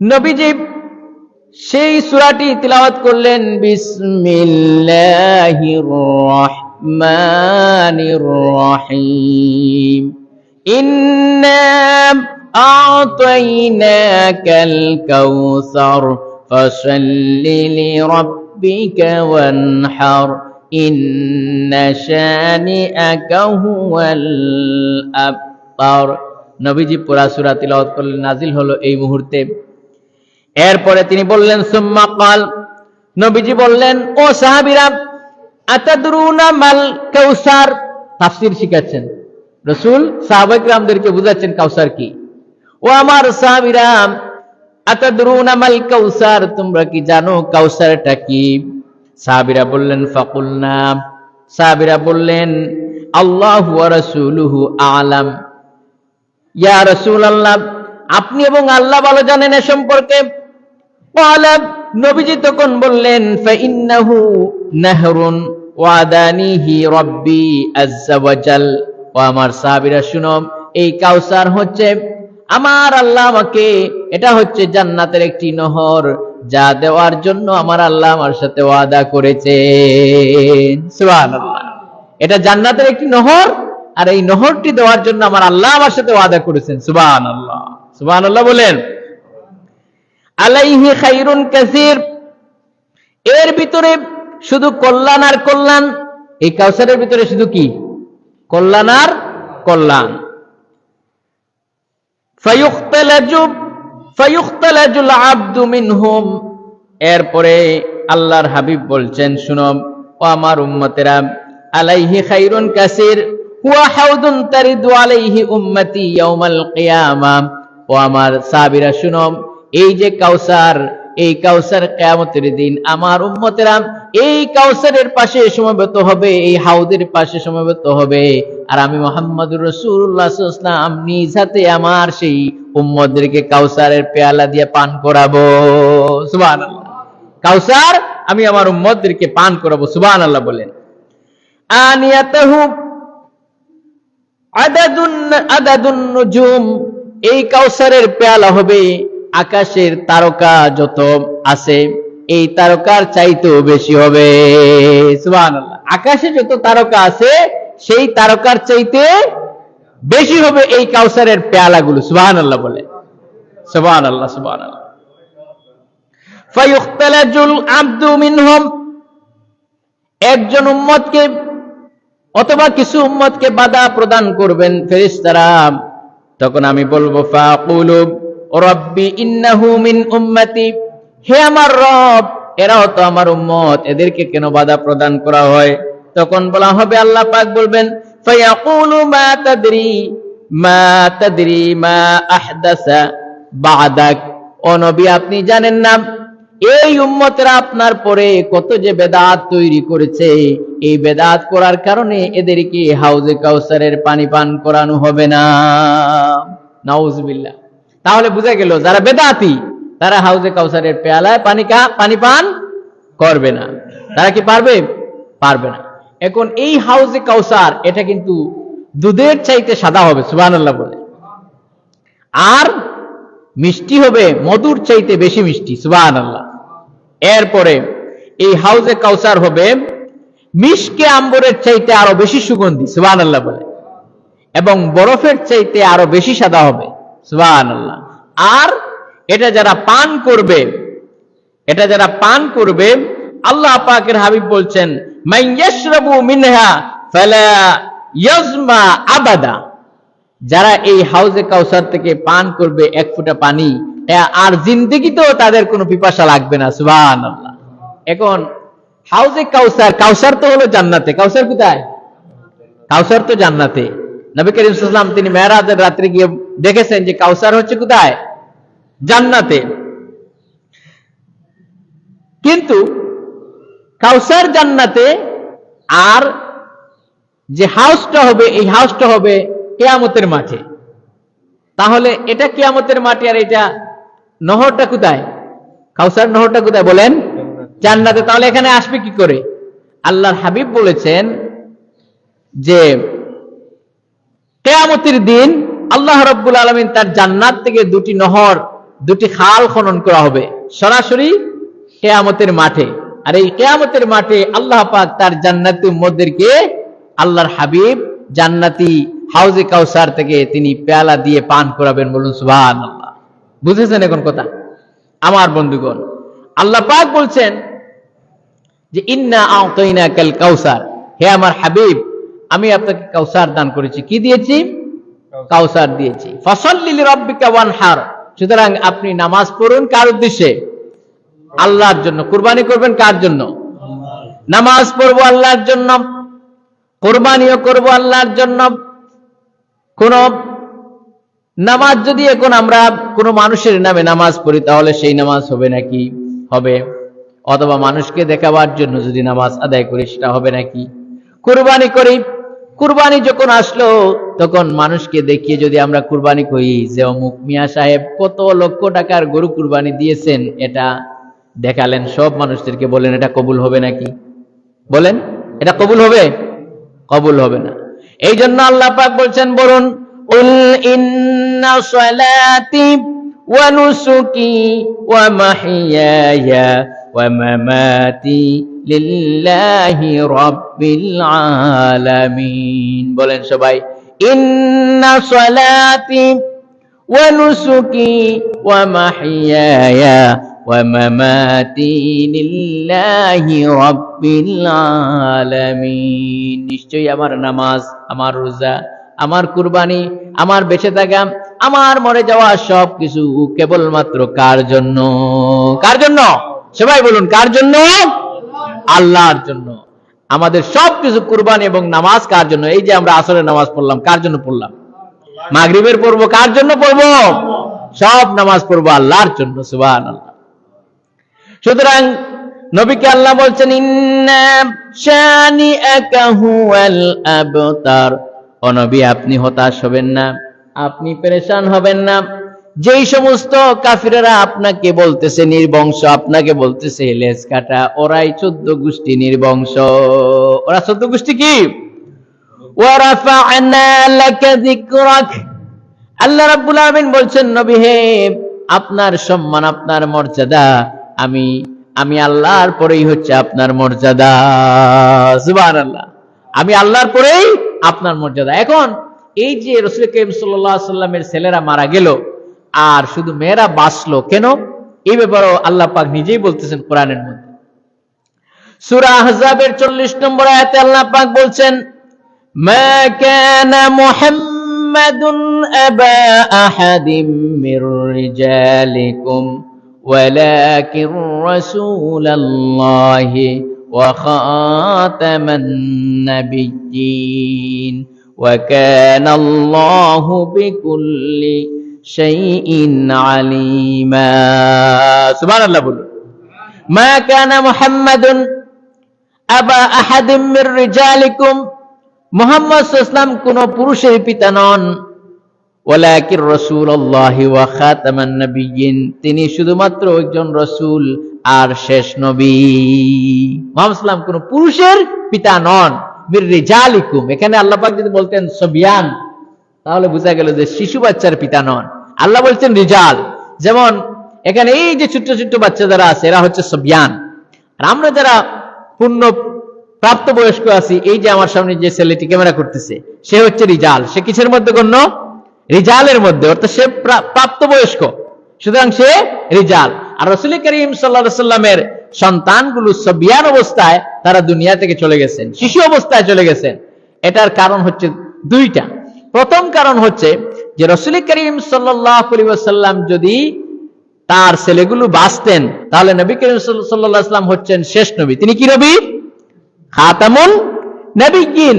নবীজি সেই সূরাটি তিলাওয়াত করলেন, বিসমিল্লাহির রহমানির রহিম, ইন্না আ'তাইনাকাল কাউসার ফাসাল্লি লিরাব্বিকা ওয়ানহার, ইন্না শানিআকা হুয়াল আর নবীজি পুরা সূরা তিলাওয়াত করলেন, নাজিল হলো এই মুহূর্তে। এরপরে তিনি বললেন সুম্মা ক্বাল, নবীজি বললেন, ও সাহাবীরা, আতাদরুনা মাল কাউসার। তাফসীর শিখাচ্ছেন রাসূল, সাহাবায়ে কিরামদেরকে বুঝাচ্ছেন কাউসার কি। ও আমার সাহাবীরা, আতাদরুনা মাল কাউসার, তোমরা কি জানো কাউসারটা কি? সাহাবীরা বললেন ফাকুলনা, সাহাবীরা বললেন আল্লাহু ওয়া রাসূলুহু আ'লাম। ইয়া রাসূলুল্লাহ, আপনি এবং আল্লাহ ভালো জানেন এ সম্পর্কে। ক্বালা, নবীজি তখন বললেন ফাইন্নাহু নাহরুন ওয়াদানিহি রাব্বি আযজা ওয়া জাল। ও আমার সাহাবীরা শুনো, এই কাউসার হচ্ছে আমার আল্লাহ আমাকে, এটা হচ্ছে জান্নাতের একটি নহর, যা দেওয়ার জন্য আমার আল্লাহ আমার সাথে ওয়াদা করেছেন। সুবহানাল্লাহ, এটা জান্নাতের একটি নহর, আর এই নহরটি দেওয়ার জন্য আমার আল্লাহ আমার সাথে ওয়াদা করেছেন। সুবহানাল্লাহ, সুবহানাল্লাহ বলেন। আলাইহি খায়রুন কাসীর, এর ভিতরে শুধু কল্যাণ আর কল্যাণ। এই কাউসারের ভিতরে শুধু কি? কল্যাণ আর কল্যাণ। ফায়ুখতালাজুল আবদু মিনহুম, এরপরে আল্লাহর হাবিব বলছেন, শুনো ও আমার উম্মতেরা, আলাইহি খায়রুন কাসীর হুয়া হাউদুন তারিদু আলাইহি উম্মতি ইয়াউমাল কিয়ামাহ। ও আমার সাহাবীরা শুনো, এই যে কাউসার, এই কাউসার কিয়ামতের দিন আমার উম্মতেরা এই কাউসারের পাশে সমবেত হবে, এই হাউদের পাশে সমবেত হবে। আর আমি মুহাম্মদুর রাসূলুল্লাহ সাল্লাল্লাহু আলাইহি ওয়াসাল্লাম নিজ হাতে আমার সেই উম্মতদেরকে কাউসারের পেয়ালা দিয়ে পান করাবো। সুবহানাল্লাহ, কাউসার আমি আমার উম্মতদেরকে পান করাবো। সুবহানাল্লাহ বলেন। আনিয়াতাহু আদাদুন নুজুম, এই কাউসারের পেয়ালা হবে আকাশের তারকা যত আছে এই তারকার চাইতেও বেশি হবে। সুবহানাল্লাহ, আকাশে যত তারকা আছে সেই তারকার চাইতে বেশি হবে এই কাউসারের পেয়ালাগুলো। সুবহানাল্লাহ বলে। সুবহানাল্লাহ, সুবহানাল্লাহ। ফায়ুখতালাজুল আবদু মিনহুম, একজন উম্মতকে অথবা কিছু উম্মতকে বাধা প্রদান করবেন ফেরেশতারা। তখন আমি বলবো ফাকুলু রাব্বি ইন্নাহু মিন উম্মতি, হে আমার রব, এরাও তো আমার উম্মত, এদেরকে কেন বাধা প্রদান করা হয়? তখন বলা হবে, আল্লাহ পাক বলবেন ফায়াকুলু মা তাদরি মা আহদাসা বাদাক। ও নবী, আপনি জানেন না এই উম্মতেরা আপনার পরে কত যে বেদাত তৈরি করেছে, এই বেদাত করার কারণে এদেরকে হাউজে কাউসারের পানি পান করানো হবে না। নাউজুবিল্লাহ। তাহলে বুঝা গেল যারা বেদাতি তারা হাউজে কাউসারের পেয়ালায় পানি পান করবে না। তারা কি পারবে? পারবে না। এখন এই হাউজে কাউসার এটা কিন্তু দুধের চাইতে সাদা হবে। সুবহানাল্লাহ বলে। আর মিষ্টি হবে মধুর চাইতে বেশি মিষ্টি। সুবহানাল্লাহ। এরপরে এই হাউজে কাউসার হবে মিশকে আম্বরের চাইতে আরো বেশি সুগন্ধি। সুবহানাল্লাহ বলে। এবং বরফের চাইতে আরো বেশি সাদা হবে। সুবহানাল্লাহ। আর এটা যারা পান করবে আল্লাহ পাকের হাবিব বলছেন মান ইয়াশরাবু মিনহা ফালা ইয়াজমা আবাদা, যারা এই হাউজে কাউসার থেকে পান করবে এক ফোঁটা পানি, আর জিন্দেগিতেও তাদের কোনো পিপাসা লাগবে না। সুবহানাল্লাহ। এখন হাউজে কাউসার তো হলো জান্নাতে। কাউসার কোথায়? কাউসার তো জান্নাতে। নবী করিম সাল্লাল্লাহু আলাইহি ওয়াসাল্লাম তিনি মেরাজের রাত্রে গিয়ে দেখেছেন যে কাউসার হচ্ছে কোথায়? জান্নাতে। কিন্তু কাউসার জান্নাতে, আর যে হাউসটা হবে এই হাউসটা হবে কিয়ামতের মাঠে। তাহলে এটা কিয়ামতের মাঠে, আর এটা নহরটা কোথায়? কাউসার নহরটা কোথায় বলেন? জান্নাতে। তাহলে এখানে আসবে কি করে? আল্লাহর হাবিব বলেছেন যে কিয়ামতের দিন আল্লাহ রাব্বুল আলামিন তার জান্নাত থেকে দুটি খাল খনন করা হবে সরাসরি কিয়ামতের মাঠে। আর এই কিয়ামতের মাঠে আল্লাহ পাক তার জান্নাতি উম্মতদেরকে আল্লাহর হাবিব জান্নাতি হাউজে কাউসার থেকে তিনি পেয়ালা দিয়ে পান করাবেন। বলুন সুবহানাল্লাহ। বুঝেছেন এখন কথা? আমার বন্ধুগণ, আল্লাহ পাক বলছেন যে ইন্না আ'তাইনাকাল কাউসার, হে আমার হাবিব আমি আপনাকে কাউসার দান করেছি। কি দিয়েছি? কাউসার দিয়েছি। ফাসাল্লি লিরাব্বিকা ওয়ানহার, সুতরাং আপনি নামাজ পড়ুন কার উদ্দেশ্যে? আল্লাহর জন্য। কুরবানি করবেন কার জন্য? নামাজ পড়বো আল্লাহর জন্য, কুরবানিও করবো আল্লাহর জন্য। কোন নামাজ যদি এখন আমরা কোন মানুষের নামে নামাজ পড়ি তাহলে সেই নামাজ হবে নাকি? হবে। অথবা মানুষকে দেখাবার জন্য যদি নামাজ আদায় করি সেটা হবে নাকি? কুরবানি করি, কুরবানি যখন আসলো তখন মানুষকে দেখিয়ে যদি আমরা কুরবানি করি যে অমুক মিয়া সাহেব কত লক্ষ টাকার গরু কুরবানি দিয়েছেন, এটা দেখালেন, সব মানুষদেরকে বলেন, এটা কবুল হবে নাকি? বলেন, এটা কবুল হবে? কবুল হবে না। এই জন্য আল্লাহ পাক বলছেন, বলুন, উল ইন্না সালাতি ওয়া নুসুকি ওয়া মাহইয়ায়া ওয়া মামাতি লিল্লাহি রাব্বিল আলামিন। বলেন সবাই, ইন্না সালাতি ওয়া নুসুকি ওয়া মাহইয়ায়া ওয়া মামাতি লিল্লাহি রাব্বিল আলামিন। নিশ্চয়ই আমার নামাজ, আমার রোজা, আমার কুরবানি, আমার বেঁচে থাকা, আমার মরে যাওয়া সব কিছু কেবলমাত্র কার জন্য? কার জন্য? সবাই বলুন, কার জন্য? আল্লাহর জন্য। আমাদের সবকিছু কুরবানি এবং নামাজ কার জন্য? এই যে আমরা আসরের নামাজ পড়লাম, কার জন্য পড়লাম? মাগরিবের পড়বো, কার জন্য পড়বো? সব নামাজ পড়বো আল্লাহর জন্য। সুবহানাল্লাহ। সুতরাং নবীকে আল্লাহ বলছেন, ইন্না শানিআকা হুয়াল আবতার। ও নবী, আপনি হতাশ হবেন না, আপনি পেরেশান হবেন না। যেই সমস্ত কাফিরেরা আপনাকে বলতেছে নির্বংশ, আপনাকে বলতেছে লেজ কাটা, ওরাই 14 গোষ্ঠী নির্বংশ। ওরা 14 গোষ্ঠী কি? ওয়া রাফা'না লাকা যিকরাক। আল্লাহ রাব্বুল আলামিন বলছেন, নবী হে, আপনার সম্মান, আপনার মর্যাদা আমি আল্লাহর পরেই হচ্ছে আপনার মর্যাদা। সুবহানাল্লাহ। আমি আল্লাহর পরেই আপনার মর্যাদা। এখন এই যে রাসূল করিম সাল্লাল্লাহু আলাইহি ওয়াসাল্লামের ছেলেরা মারা গেল আর শুধু মেয়েরা বাঁচলো কেন, এই ব্যাপারে আল্লাহ পাক নিজেই বলতেছেন কোরআনের মধ্যে। সূরা আহজাবের 40 নম্বর আয়াতে আল্লাহ পাক বলছেন, মা কানা মুহাম্মাদুন আবা আহাদিম মির রিজালিকুম ওয়ালাকিন রাসূলুল্লাহি ওয়া খাতামান নাবিয়্যিন ওয়া কানা আল্লাহু বিকুল্লি শাইইন আলিমা। সুবহানাল্লাহ। বলুন, মা কানা মুহাম্মাদুন আবা আহাদিম মির রিজালিকুম, মুহাম্মদ সাল্লাল্লাহু আলাইহি ওয়াসাল্লাম কোন পুরুষের পিতা নন। ওয়ালাকিন রাসূলুল্লাহি ওয়া খাতামান নাবিয়্যিন, তিনি শুধুমাত্র একজন রাসূল আর শেষ নবী। মুহাম্মদ সাল্লাল্লাহু আলাইহি ওয়াসাল্লাম কোন পুরুষের পিতা নন। মির রিজালিকুম, এখানে আল্লাহ পাক যদি বলতেন সবিয়ান তাহলে বোঝা গেল যে শিশু বাচ্চার পিতা নন। আল্লাহ বলছেন রিজাল। যেমন এখানে এই যে ছোট্ট ছোট্ট বাচ্চা যারা আছে এরা হচ্ছে সবিয়ান, আর আমরা যারা পূর্ণ প্রাপ্তবয়স্ক আছি, এই যে আমার সামনে যে ছেলেটি ক্যামেরা করতেছে সে হচ্ছে রিজাল। সে কিসের মধ্যে গণ্য? রিজালের মধ্যে, অর্থাৎ সে প্রাপ্তবয়স্ক, সুতরাং সে রিজাল। আর রাসূল করিম সাল্লাল্লাহু আলাইহি ওয়াসাল্লামের সন্তানগুলো সবিয়ান অবস্থায় তারা দুনিয়া থেকে চলে গেছেন, শিশু অবস্থায় চলে গেছেন। এটার কারণ হচ্ছে দুইটা। প্রথম কারণ হচ্ছে যে রাসূল করিম সাল্লাল্লাহু আলাইহি ওয়াসাল্লাম যদি তার ছেলেগুলো বাঁচতেন তাহলে নবী করিম সাল্লাল্লাহু আলাইহি ওয়াসাল্লাম হচ্ছেন শেষ নবী। তিনি কি নবী? খাতামুন নবিয়্যিন,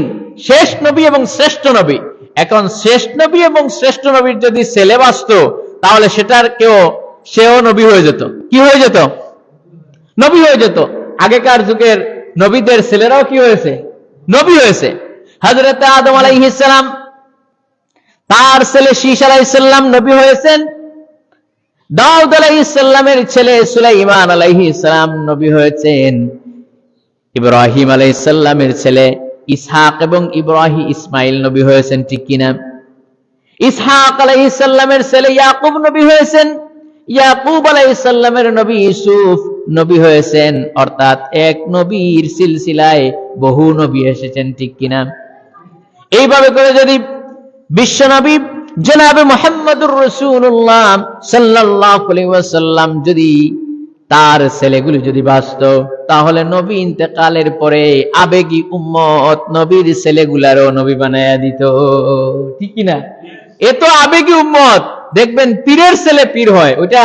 শেষ নবী এবং শ্রেষ্ঠ নবী। এখন শেষ নবী এবং শ্রেষ্ঠ নবীর যদি ছেলে বাঁচতো তাহলে সেও নবী হয়ে যেত। কি হয়ে যেত? নবী হয়ে যেত। আগেকার যুগের নবীদের ছেলেরাও কি হয়েছে? নবী হয়েছে। হযরত আদম আলাইহিস সালাম, তার ছেলে শীশ আলাইহিস সালাম নবী হয়েছেন। দাউদ আলাইহিস সালামের ছেলে সুলাইমান আলাইহিস সালাম নবী হয়েছেন। ইব্রাহিম আলাইহিস সালামের ছেলে ইসহাক এবং ইসমাইল নবী হয়েছেন, ঠিক কিনা? ইসহাক আলাইহিস সালামের ছেলে ইয়াকুব নবী হয়েছেন। ইয়াকুব আলাইহিস সালামের নবী ইউসুফ নবী হয়েছেন। অর্থাৎ এক নবীর সিলসিলায় বহু নবী এসেছেন, ঠিক কিনা? এইভাবে করে যদি বিশ্ব নবী জনাবে মুহাম্মদুর রাসূলুল্লাহ সাল্লাল্লাহু আলাইহি ওয়াসাল্লাম যদি তার ছেলেগুলি যদি বাঁচত তাহলে নবী ইন্তেকালের পরে আবেগী উম্মত নবীর ছেলেগুলারও নবী বানায়া দিত, ঠিক কিনা? এ তো আবেগী উম্মত। দেখবেন পীরের ছেলে পীর হয়, ওইটা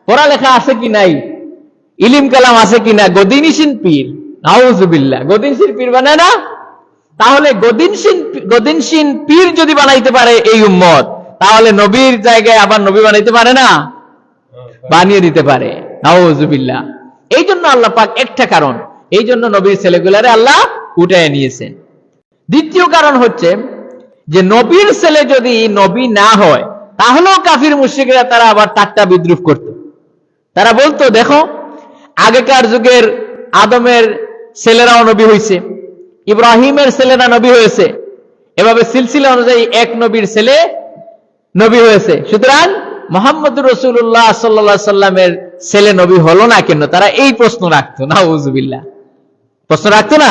পড়ালেখা আছে কি নাই, ইলিম কালাম আছে কিনা, গদিনশীন পীর, নাউজুবিল্লাহ, গদিনশীন পীর বানায় না। তাহলে গদিনশীন পীর যদি বানাইতে পারে এই উম্মত, তাহলে নবীর জায়গায় আবার নবী বানাইতে পারে না? বানিয়ে দিতে পারে, নাউজুবিল্লাহ। এই জন্য আল্লাহ পাক একটা কারণ, এই জন্য নবীর ছেলেগুলারে আল্লাহ উঠায় নিয়েছেন। দ্বিতীয় কারণ হচ্ছে যে নবীর ছেলে যদি নবী না হয়, তাহলেও কাফির মুশরিকরা তারা আবার ঠাট্টা বিদ্রুপ করত। তারা বলতো, দেখো আগেকার যুগের আদমের ছেলেরাও নবী হয়েছে, ইব্রাহিমের ছেলেরা নবী হয়েছে, এভাবে সিলসিলা অনুযায়ী এক নবীর ছেলে নবী হয়েছে, সুতরাং মুহাম্মদুর রাসূলুল্লাহ সাল্লাল্লাহু আলাইহি সাল্লামের ছেলে নবী হলো না কেন? তারা এই প্রশ্ন রাখতো, নাউজুবিল্লাহ, প্রশ্ন রাখতো না,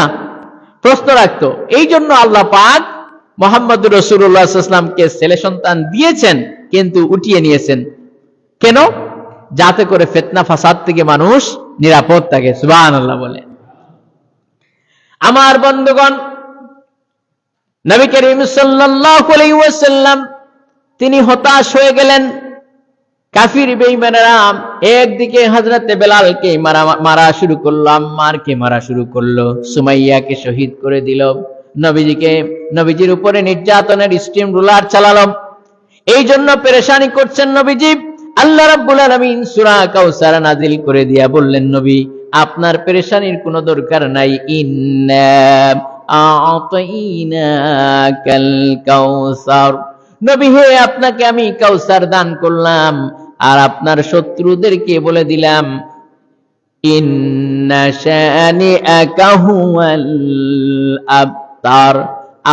প্রশ্ন রাখতো। এই জন্য আল্লাহ পাক মুহাম্মদুর রাসূলুল্লাহ সাল্লাল্লাহু আলাইহি সাল্লামকে ছেলে সন্তান দিয়েছেন, কিন্তু উঠিয়ে নিয়েছেন কেন? যাতে করে ফিতনা ফাসাদ থেকে মানুষ নিরাপদ থাকে। সুবহানাল্লাহ বলে। আমার বন্ধুগণ, নবী করিম সাল্লাল্লাহু আলাইহি ওয়াসাল্লাম তিনি হতাশ হয়ে গেলেন। কাফির বেঈমানেরা একদিকে হযরতে বেলালকে মারা শুরু করলো, আম্মারকে মারা শুরু করলো, সুমাইয়াকে শহীদ করে দিল, নবীজির উপরে নির্যাতনের স্টিম রুলার চালালো। এই জন্য পেরেশানি করছেন নবীজি। আল্লাহ রাব্বুল আলামিন সূরা কাউসার নাজিল করে দিয়া বললেন, নবী আপনার পেরেশানির কোনো দরকার নাই, ইন্না আ'তাইনাকাল কাউসার, নবী হে আপনাকে আমি কাউসার দান করলাম, আর আপনার শত্রুদেরকে বলে দিলাম, ইন্না শানিআকা হুয়াল আবতার,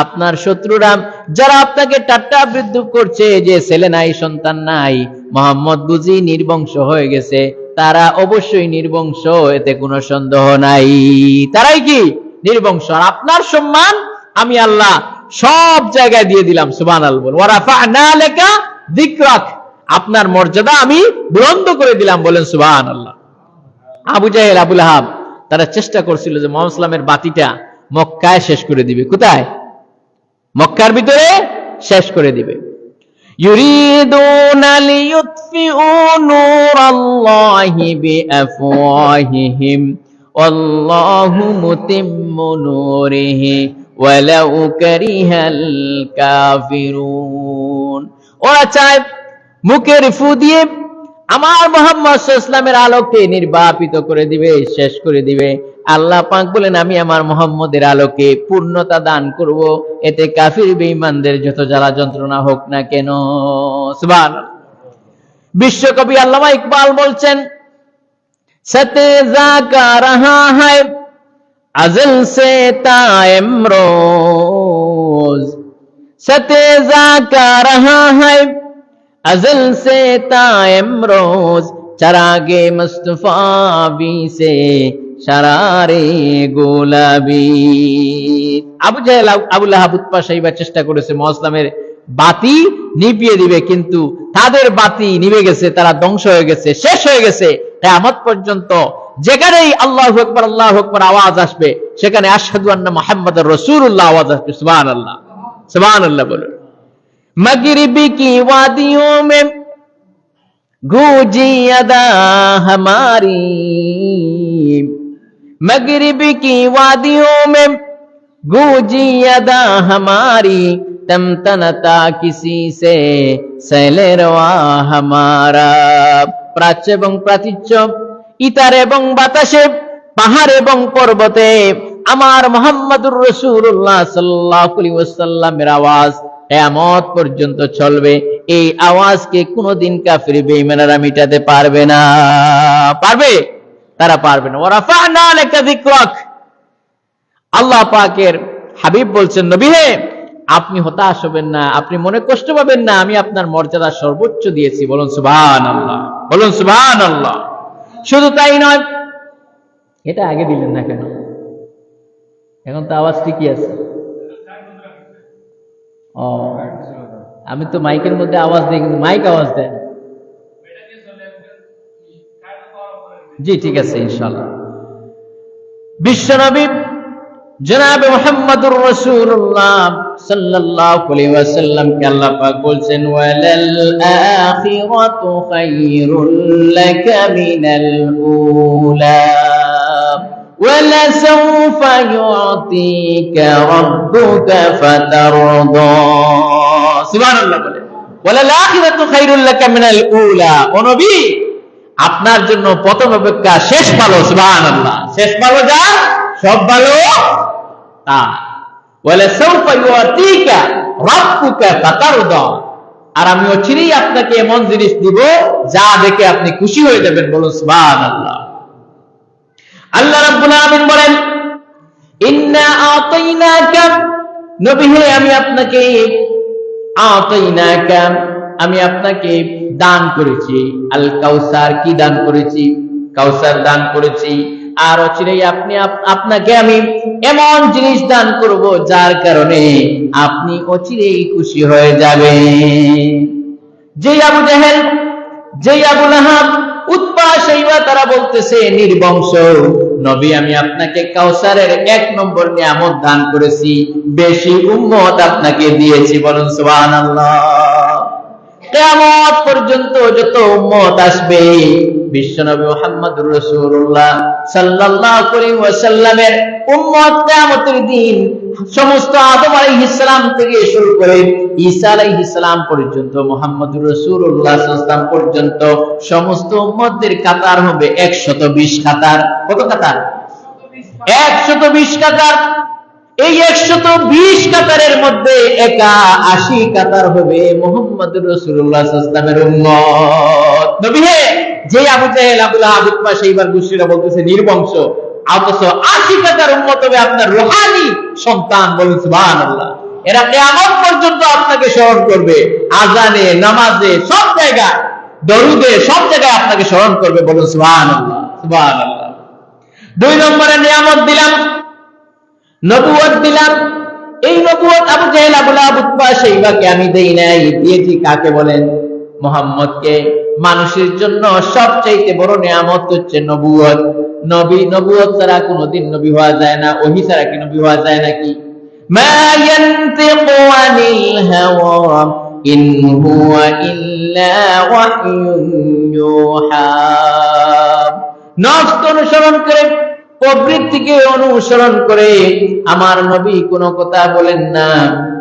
আপনার শত্রুরা যারা আপনাকে ঠাট্টা বিদ্রুপ করছে, যে ছেলে নাই সন্তান নাই, মুহাম্মদ বুঝি নির্বংশ হয়ে গেছে, তারা অবশ্যই নির্বংশ, এতে কোনো সন্দেহ নাই, তারাই কি নির্বংশ। আর আপনার সম্মান আমি আল্লাহ সব জায়গায় দিয়ে দিলাম। সুবহানাল্লাহ। ওয়া রাফা'না লাকা যিকরাক, আপনার মর্যাদা আমি বুলন্দ করে দিলাম। বলেন সুবহানাল্লাহ। আবু জাহেল, আবু লাহাব তারা চেষ্টা করছিল যে মুহাম্মদ সাল্লামের বাতিটা মক্কায় শেষ করে দিবে। কোথায়? মক্কার ভিতরে শেষ করে দিবে। ইউরিদুনা লিইউতফিউ নূরাল্লাহি বিআফওয়াহিহিম ওয়াল্লাহু মুতিম্মু নূরিহি ওয়ালাউ কারিহাল কাফিরুন। ওরা চায় মুখের ফু দিয়ে আমার মুহাম্মদ সাল্লাল্লাহু আলাইহি ওয়াসাল্লামের আলোকে নির্বাপিত করে দিবে, শেষ করে দিবে। আল্লাহ পাক বলেন, আমি আমার মুহাম্মদের আলোকে পূর্ণতা দান করব, এতে কাফির বেঈমানদের যত জ্বালা যন্ত্রণা হোক না কেন। সুবহানাল্লাহ। বিশ্বকবি আল্লামা ইকবাল বলছেন, সতে জাকা রাহা হ্যায় আজল সে তায়েম রোজ, সতে জাকা রাহা হ্যায় अज़ल से तायम रोज, चरागे मुस्तफा भी से शरारे গোলাবি। আবু জাহেল, আবু লাহাব উৎপাশাইবার চেষ্টা করেছে মুহাম্মদের বাতি নিভিয়ে দিবে, কিন্তু তাদের বাতি নিভে গেছে, তারা ধ্বংস হয়ে গেছে, শেষ হয়ে গেছে। কিয়ামত পর্যন্ত যেখানেই আল্লাহু আকবার আল্লাহু আকবার আওয়াজ আসবে, সেখানে আশহাদু আন্না মুহাম্মাদুর রাসূলুল্লাহ আওয়াজ আসবে। সুবহানাল্লাহ, সুবহানাল্লাহ বলুন। मगरिबी की वादियों में गूंजी अदा हमारी, मगरिबी की वादियों में गूंजी अदा हमारी, तमतनता किसी से सैले रवा हमारा। প্রাচ্য এবং প্রাচীর্য, ইতার এবং বাতাসে, পাহাড় এবং পর্বতে আমার মুহাম্মদুর রাসূলুল্লাহ সাল্লাল্লাহু আলাইহি ওয়াসাল্লামের আওয়াজ কিয়ামত পর্যন্ত চলবে। এই আওয়াজকে কোনদিন কাফির বেঈমানরা মিটাতে পারবে না। পারবে? তারা পারবে না। ওয়া রাফা'না লাকা যিকরাক, আল্লাহ পাকের হাবিব বলছেন, নবী হে আপনি হতাশ হবেন না, আপনি মনে কষ্ট পাবেন না, আমি আপনার মর্যাদা সর্বোচ্চ দিয়েছি। বলুন সুবহানাল্লাহ, বলুন সুবহানাল্লাহ। শুধু তাই নয়, এটা আগে দিলেন না কেন? এখন তো আওয়াজ ঠিকই আছে। ও, আমি তো মাইকের মধ্যে আওয়াজ দিই, কিন্তু মাইক আওয়াজ দেন। জি ঠিক আছে ইনশাআল্লাহ। বিশ্বনবী জনাবে মুহাম্মদুর রাসূলুল্লাহ সাল্লাল্লাহু আলাইহি ওয়াসাল্লাম কে আল্লাহ পাক বলছেন ওয়ালাল আখিরাতু খায়রুল লাকা মিনাল উলা ওয়ালা সাওফা ইউতিকা রাব্বুকা ফাতারদা। সুবহানাল্লাহ বলে ওয়ালাল আখিরাতু খায়রুল লাকা মিনাল উলা। ও নবী, আপনার জন্য প্রথম অপেক্ষা শেষ ভালো। সুবহানাল্লাহ। শেষ ভালো যা, সব ভালো তা। ওয়ালা সাওফা ইউতিকা রাব্বুকা ফাতারদা। আর আমি অচিরেই আপনাকে এমন জিনিস দিব যা দেখে আপনি খুশি হয়ে যাবেন। বলুন সুবহানাল্লাহ। আল্লাহ রাব্বুল আলামিন বলেন ইন্না আতাইনাকা, নবী হে আমি আপনাকে আতাইনাকা, আমি আপনাকে দান করেছি আল কাউসার। কি দান করেছি? কাউসার দান করেছি। আর অচিরেই আপনাকে আমি এমন জিনিস দান করব যার কারণে আপনি অচিরেই খুশি হয়ে যাবেন। যে আবু জেহেল, যে আবু লাহাব, উতবা, শাইবা তারা বলতেছে নির্বংশ নবী, আমি আপনাকে কাউসারের 1 নম্বর নিয়ামত দান করেছি, বেশি উম্মত আপনাকে দিয়েছি। বলুন সুবহানাল্লাহ। কিয়ামত পর্যন্ত যত উম্মত আসবে বিশ্বনবী মুহাম্মদুর রাসূলুল্লাহ সাল্লাল্লাহু আলাইহি ওয়াসাল্লামের উম্মত কিয়ামতের দিন সমস্ত আদম আলাইহিস সালাম থেকে শুরু করে ঈসা আলাইহিস সালাম পর্যন্ত, মুহাম্মদুর রাসূলুল্লাহ সাল্লাল্লাহু আলাইহি ওয়াসাল্লাম পর্যন্ত সমস্ত উম্মতদের কাতার হবে 120 কাতার। কত কাতার? 120 কাতার। এই 120 কাতারের মধ্যে একা 80 কাতার হবে মুহাম্মদুর রাসূলুল্লাহ সাল্লাল্লাহু আলাইহি ওয়াসাল্লামের উম্মত। নবী হে, যে আবু জেহেল, আবু লাহাব, উতবা, শাইবার গোষ্ঠীরা বলতেছে নির্বংশ, অথচ 80 কাতার উম্মত হবে আপনার রূহানি সন্তান। বলুন সুবহানাল্লাহ। এরা কিয়ামত পর্যন্ত আপনাকে স্মরণ করবে, আযানে, নামাজে, সব জায়গায়, দরুদে, সব জায়গায় আপনাকে স্মরণ করবে। বলুন সুবহানাল্লাহ। সুবহানাল্লাহ। 2 নম্বরে নিয়ামত দিলাম, নবুয়ত দিলাম। এই নবুয়ত আবু জেহেল, আবু লাহাব, উতবা, শাইবাকে আমি দেই নাই, দিয়েছি কাকে বলেন? মুহাম্মদকে। মানুষের জন্য সবচাইতে বড় নিয়ামত হচ্ছে নবুয়ত। নবুয়ত ছাড়া কোনোদিন নবী হওয়া যায় না। ওহী ছাড়া কি নবী হওয়া যায় নাকি? মা ইয়ানতিকু আনিল হাওয়া ইন হুয়া ইল্লা ওয়াহয়ুন ইউহা। নফস অনুসরণ করে, প্রবৃত্তিকে অনুসরণ করে আমার নবী কোনো কথা বলেন না।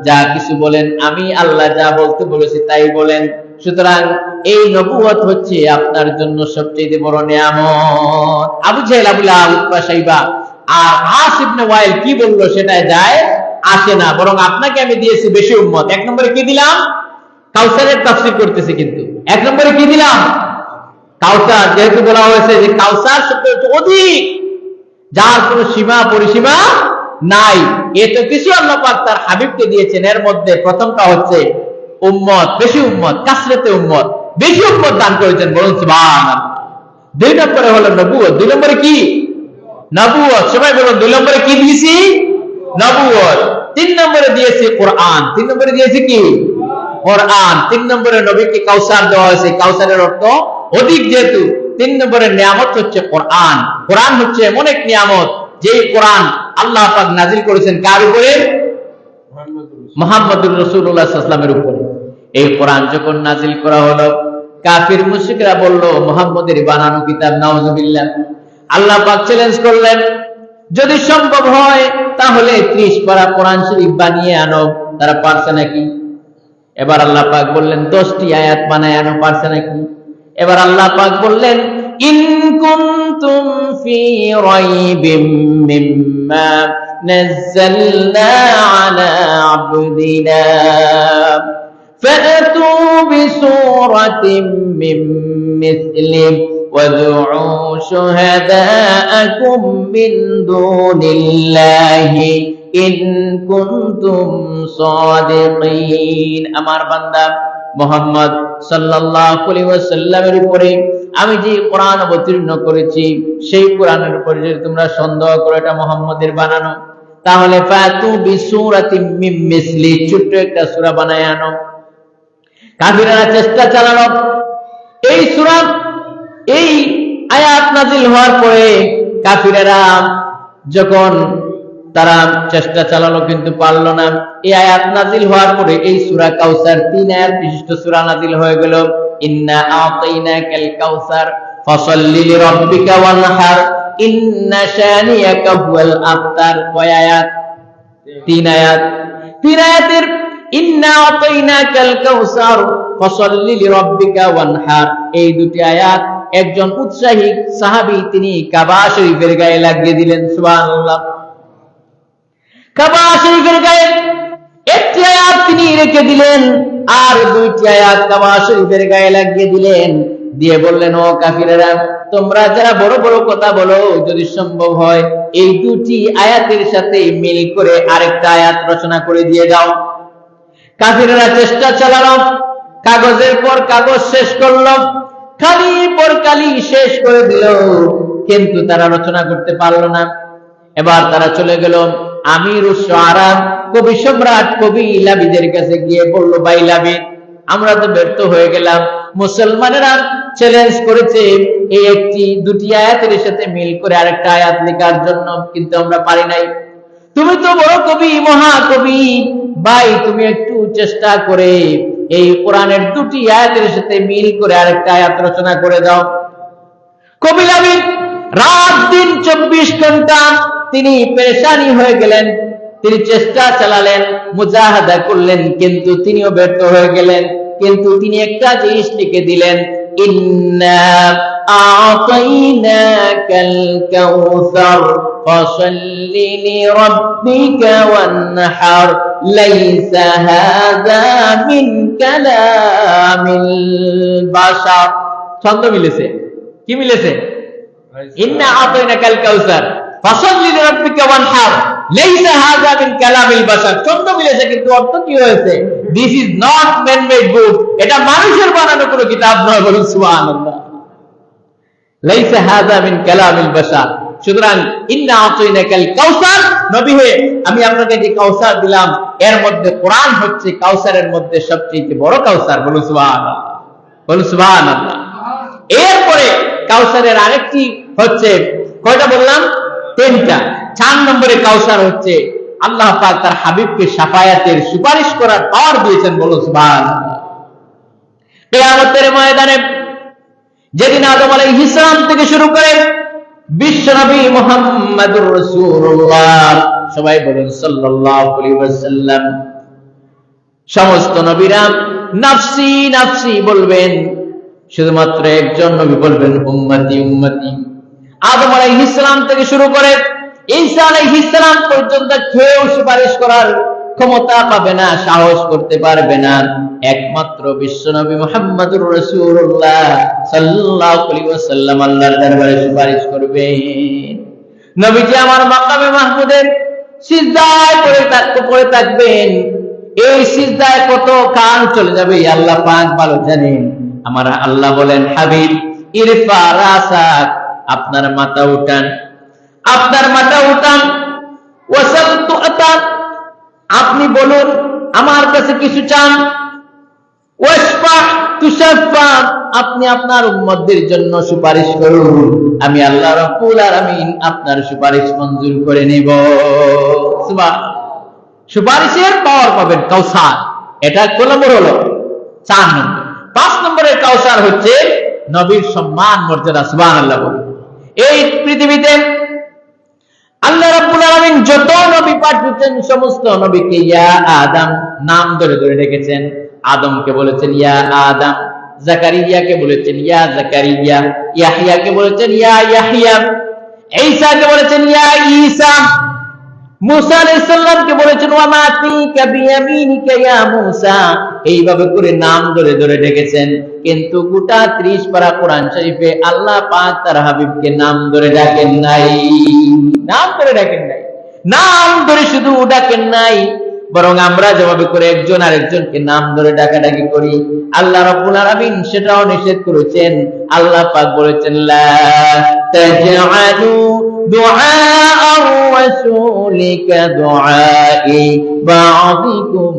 যা কিছু বলেন আমি আল্লাহ যা বলতে বলেছি তাই বলেন। সুতরাং এই নবুয়ত হচ্ছে আপনার জন্য সবচেয়ে বড় নিয়ামত। আবু জেহেল, আবু লাহাব, উতবা, শাইবা আর আস ইবনে ওয়াইল কি বললো সেটাই যায় আসে না, বরং আপনাকে আমি দিয়েছি বেশি উম্মত। 1 নম্বরে কি দিলাম? কাউসারের তাফসীর করতেছে, কিন্তু 1 নম্বরে কি দিলাম? কাউসার। যেহেতু বলা হয়েছে যে কাউসার শব্দ হচ্ছে অধিক, যার কোনো সীমা পরিসীমা নাই। এত কিছু আল্লাহ পাক তার হাবিবকে দিয়েছেন। এর মধ্যে প্রথমটা হচ্ছে উম্মত, বেশি উম্মত, কাসরাতে উম্মত, বেশি উম্মত দান করেছেন। বলুন সুবহানাল্লাহ। 2 নম্বরে হলো নবুয়ত। 2 নম্বরে কি? নবুয়ত। সবাই বলুন 2 নম্বরে কি দিয়েছি? নবুয়ত। 3 নম্বরে দিয়েছি কোরআন। 3 নম্বরে দিয়েছি কি? কোরআন। 3 নম্বরে নবীকে কাউসার দেওয়া হয়েছে। কাউসারের অর্থ অধিক। যেহেতু 3 নম্বরের নিয়ামত হচ্ছে কোরআন। কোরআন হচ্ছে এমন এক নিয়ামত, যে কোরআন আল্লাহ পাক নাজিল করেছেন কার উপরে? মুহাম্মদুর রাসূলুল্লাহ সাল্লাল্লাহু আলাইহি ওয়াসাল্লামের উপরে। এই কোরআন যখন নাজিল করা হলো, কাফির মুশরিকরা বলল মুহাম্মদের বানানো কিতাব। নাউজুবিল্লাহ। আল্লাহ পাক চ্যালেঞ্জ করলেন, যদি সম্ভব হয় তাহলে 30 পারা কোরআন শরীফ বানিয়ে আনো। তারা পারছে নাকি? এবার আল্লাহ পাক বললেন 10টি আয়াত বানায় আনো। পারছে নাকি? এবার আল্লাহ পাক বললেন ইন কুনতুম ফি রাইবিম মিম্মা নাযালনা আলা আবদিনা ফাতু বিসূরাতিন মিন মিসলিহি ওয়াদউ শুহাদাআকুম মিন দুনিল্লাহি ইন কুনতুম সাদিকিন। আমার বান্দা মুহাম্মদ সাল্লাল্লাহু আলাইহি ওয়াসাল্লামের উপরে আমি যে কোরআন অবতীর্ণ করেছি, সেই কোরআনের উপরে যদি তোমরা সন্দেহ করো এটা মুহাম্মদের বানানো, তাহলে ফাতু বিসূরাতিন মিন মিসলি, ছোট্ট একটা সূরা বানায় আনো। কাফিররা চেষ্টা চালালো। এই সূরা, এই আয়াত নাজিল হওয়ার পরে কাফিররা যখন তারা চেষ্টা চালালো কিন্তু পারলো না। এই আয়াত নাজিল হওয়ার পরে এই সূরা কাউসার 3 আয়াত বিশিষ্ট সূরা নাজিল হয়ে গেল। ইন্না আতাইনাকাল কাউসার ফাসাল্লি লিরাব্বিকা ওয়ানহার ইন্না শানিয়াকা হুয়াল আবতার। কয় আয়াত? 3 আয়াত। 3 আয়াতের ইন্না আতাইনাকাল কাউসার ফাসাল্লি লিরাব্বিকা ওয়ানহার এই দুটি আয়াত একজন উৎসাহী সাহাবী তিনি কাবা শরীফের গায়ে লাগিয়ে দিলেন। সুবহানাল্লাহ। কাবা শরীফের গায়ে একটি আয়াত তিনি রেখে দিলেন আর দুইটি আয়াত কাবা শরীফের গায়ে লাগিয়ে দিলেন, দিয়ে বললেন, ও কাফিরেরা, তোমরা যারা বড় বড় কথা বলো, যদি সম্ভব হয় এই দুটি আয়াতের সাথে মিল করে আরেকটা আয়াত রচনা করে দিয়ে দাও। কাফিরেরা চেষ্টা চালালো, কাগজের পর কাগজ শেষ করলো, খালি পর কালি শেষ করে দিল, কিন্তু তারা রচনা করতে পারলো না। এবার তারা চলে গেল আমিরুশ শুআরা, কবি সম্রাট কবি লাবিদের কাছে গিয়ে বলল, ভাই লাবিদ, আমরা তো ব্যর্থ হয়ে গেলাম। মুসলমানেরা চ্যালেঞ্জ করেছে এই একটি দুটি আয়াতের সাথে মিল করে আরেকটা আয়াত লেখার জন্য, কিন্তু আমরা পারি নাই। তুমি তো বড় কবি, মহাকবি, ভাই তুমি একটু চেষ্টা করে এই কোরআনের দুটি আয়াতের সাথে মিল করে আরেকটা আয়াত রচনা করে দাও। কবি লাবিদ রাত দিন 24 ঘন্টা তিনি পেরেশানি হয়ে গেলেন, তিনি চেষ্টা চালালেন, মুজাহাদা করলেন, কিন্তু তিনিও ব্যর্থ হয়ে গেলেন। কিন্তু তিনি একটা জিনিস লিখে দিলেন, ইন্না আতাইনাকাল কাউসার ফাসাল্লি লিরাব্বিকা ওয়ানহার লাইসা হাযা মিন কালামিল বাশার। ছন্দ মিলেছে? কি মিলেছে? ইন্না আতাইনাকাল কাউসার ফাসাল্লি লিরাব্বিকা ওয়ানহার লাইসা হাযা মিন কালামিল বাশার। ছন্দ মিলেছে, কিন্তু অর্থ কি হয়েছে? This is not man made book, এটা মানুষের বানানো কোনো কিতাব নয়। বলুন সুবহানাল্লাহ। লাইসা হাযা মিন কালামিল বাশার। সুতরাং ইন্না আতাইনাকাল কাউসার, নবী হয়ে আমি আপনাকে যে কাউসার দিলাম এর মধ্যে কোরআন হচ্ছে কাউসারের মধ্যে সবচেয়ে বড় কাউসার। বলুন সুবহানাল্লাহ। বলুন সুবহানাল্লাহ। এরপরে কাউসারের আরেকটি হচ্ছে, কয়টা বললাম? 3টা। 4 নম্বরে কাউসার হচ্ছে আল্লাহ পাক তার হাবিবকে শাফায়াতের সুপারিশ করার পাওয়ার দিয়েছেন। বলুন সুবহানাল্লাহ। কিয়ামতের ময়দানে যেদিন আদম আলাইহিস সালাম থেকে শুরু করে বিশ্বনবী মুহাম্মদুর রাসূলুল্লাহ, সবাই বলুন সাল্লাল্লাহু আলাইহি ওয়াসাল্লাম, সমস্ত নবীরা নাফসি নাফসি বলবেন, শুধুমাত্র একজন নবী বলবেন উম্মতি উম্মতি। আদম আলাইহিস সালাম থেকে শুরু করে ঈসা আলাইহিস সালাম পর্যন্ত কেউ সুপারিশ করার ক্ষমতা পাবে না, সাহস করতে পারবে না। একমাত্র বিশ্বনবী মুহাম্মদুর রাসূলুল্লাহ সাল্লাল্লাহু আলাইহি ওয়াসাল্লাম আল্লাহর দরবারে সুপারিশ করবেন। নবীজি আমার মাকামে মাহমুদের সিজদায় পড়ে থাকবেন। এই সিজদায় কত কাল চলে যাবে আল্লাহ পাক ভালো জানেন। আমার আল্লাহ বলেন, হাবিব ইরফা রাসাক, আপনার মাথা উঠান, আপনার মাথা উঠান, ওয়াসাল তুআতা, আপনি বলুন আমার কাছে কিছু চান, ওয়াশফা তুশাফা, আপনি আপনার উম্মতদের জন্য সুপারিশ করুন, আমি আল্লাহ রাব্বুল আলামিন আপনার সুপারিশ মঞ্জুর করে নেব। সুবহানাল্লাহ। সুপারিশের পাওয়ার পাবেন কাউসার। এটা কত নম্বর হলো? 4 নম্বর। 5 নম্বরের কাউসার হচ্ছে নবীর সম্মান মর্যাদা। সুবহানাল্লাহ। এই পৃথিবীতে আল্লাহ রাব্বুল আলামিন যত নবী পাঠিয়েছেন সমস্ত নবীকে ইয়া আদম নাম ধরে ধরে ডেকেছেন। আদমকে বলেছেন ইয়া আদম, জাকারিয়াকে বলেছেন ইয়া জাকারিয়া, ইয়াহইয়াকে বলেছেন ইয়া ইয়াহইয়া, ঈসাকে বলেছেন ইয়া ঈসা, মুসা আলাইহিস সালামকে বলেছেন ওয়া মা তিকা বিয়ামিনিকা ইয়া মুসা। এইভাবে করে নাম ধরে ধরে ডেকেছেন। কিন্তু গোটা 30 পারা কোরআন শরীফে আল্লাহ পাক তার হাবিবকে নাম ধরে ডাকেন নাই। নাম ধরে ডাকেন নাই, নাম ধরে শুধু ডাকেন নাই, বরং আমরা যেভাবে করে একজন আরেকজনকে নাম ধরে ডাকাডাকি করি, আল্লাহ রাব্বুল আলামিন সেটাও নিষেধ করেছেন। আল্লাহ পাক বলেছেন, লা তাজআলু দুআ আর-রাসূলিকা দুআই বা'দিকুম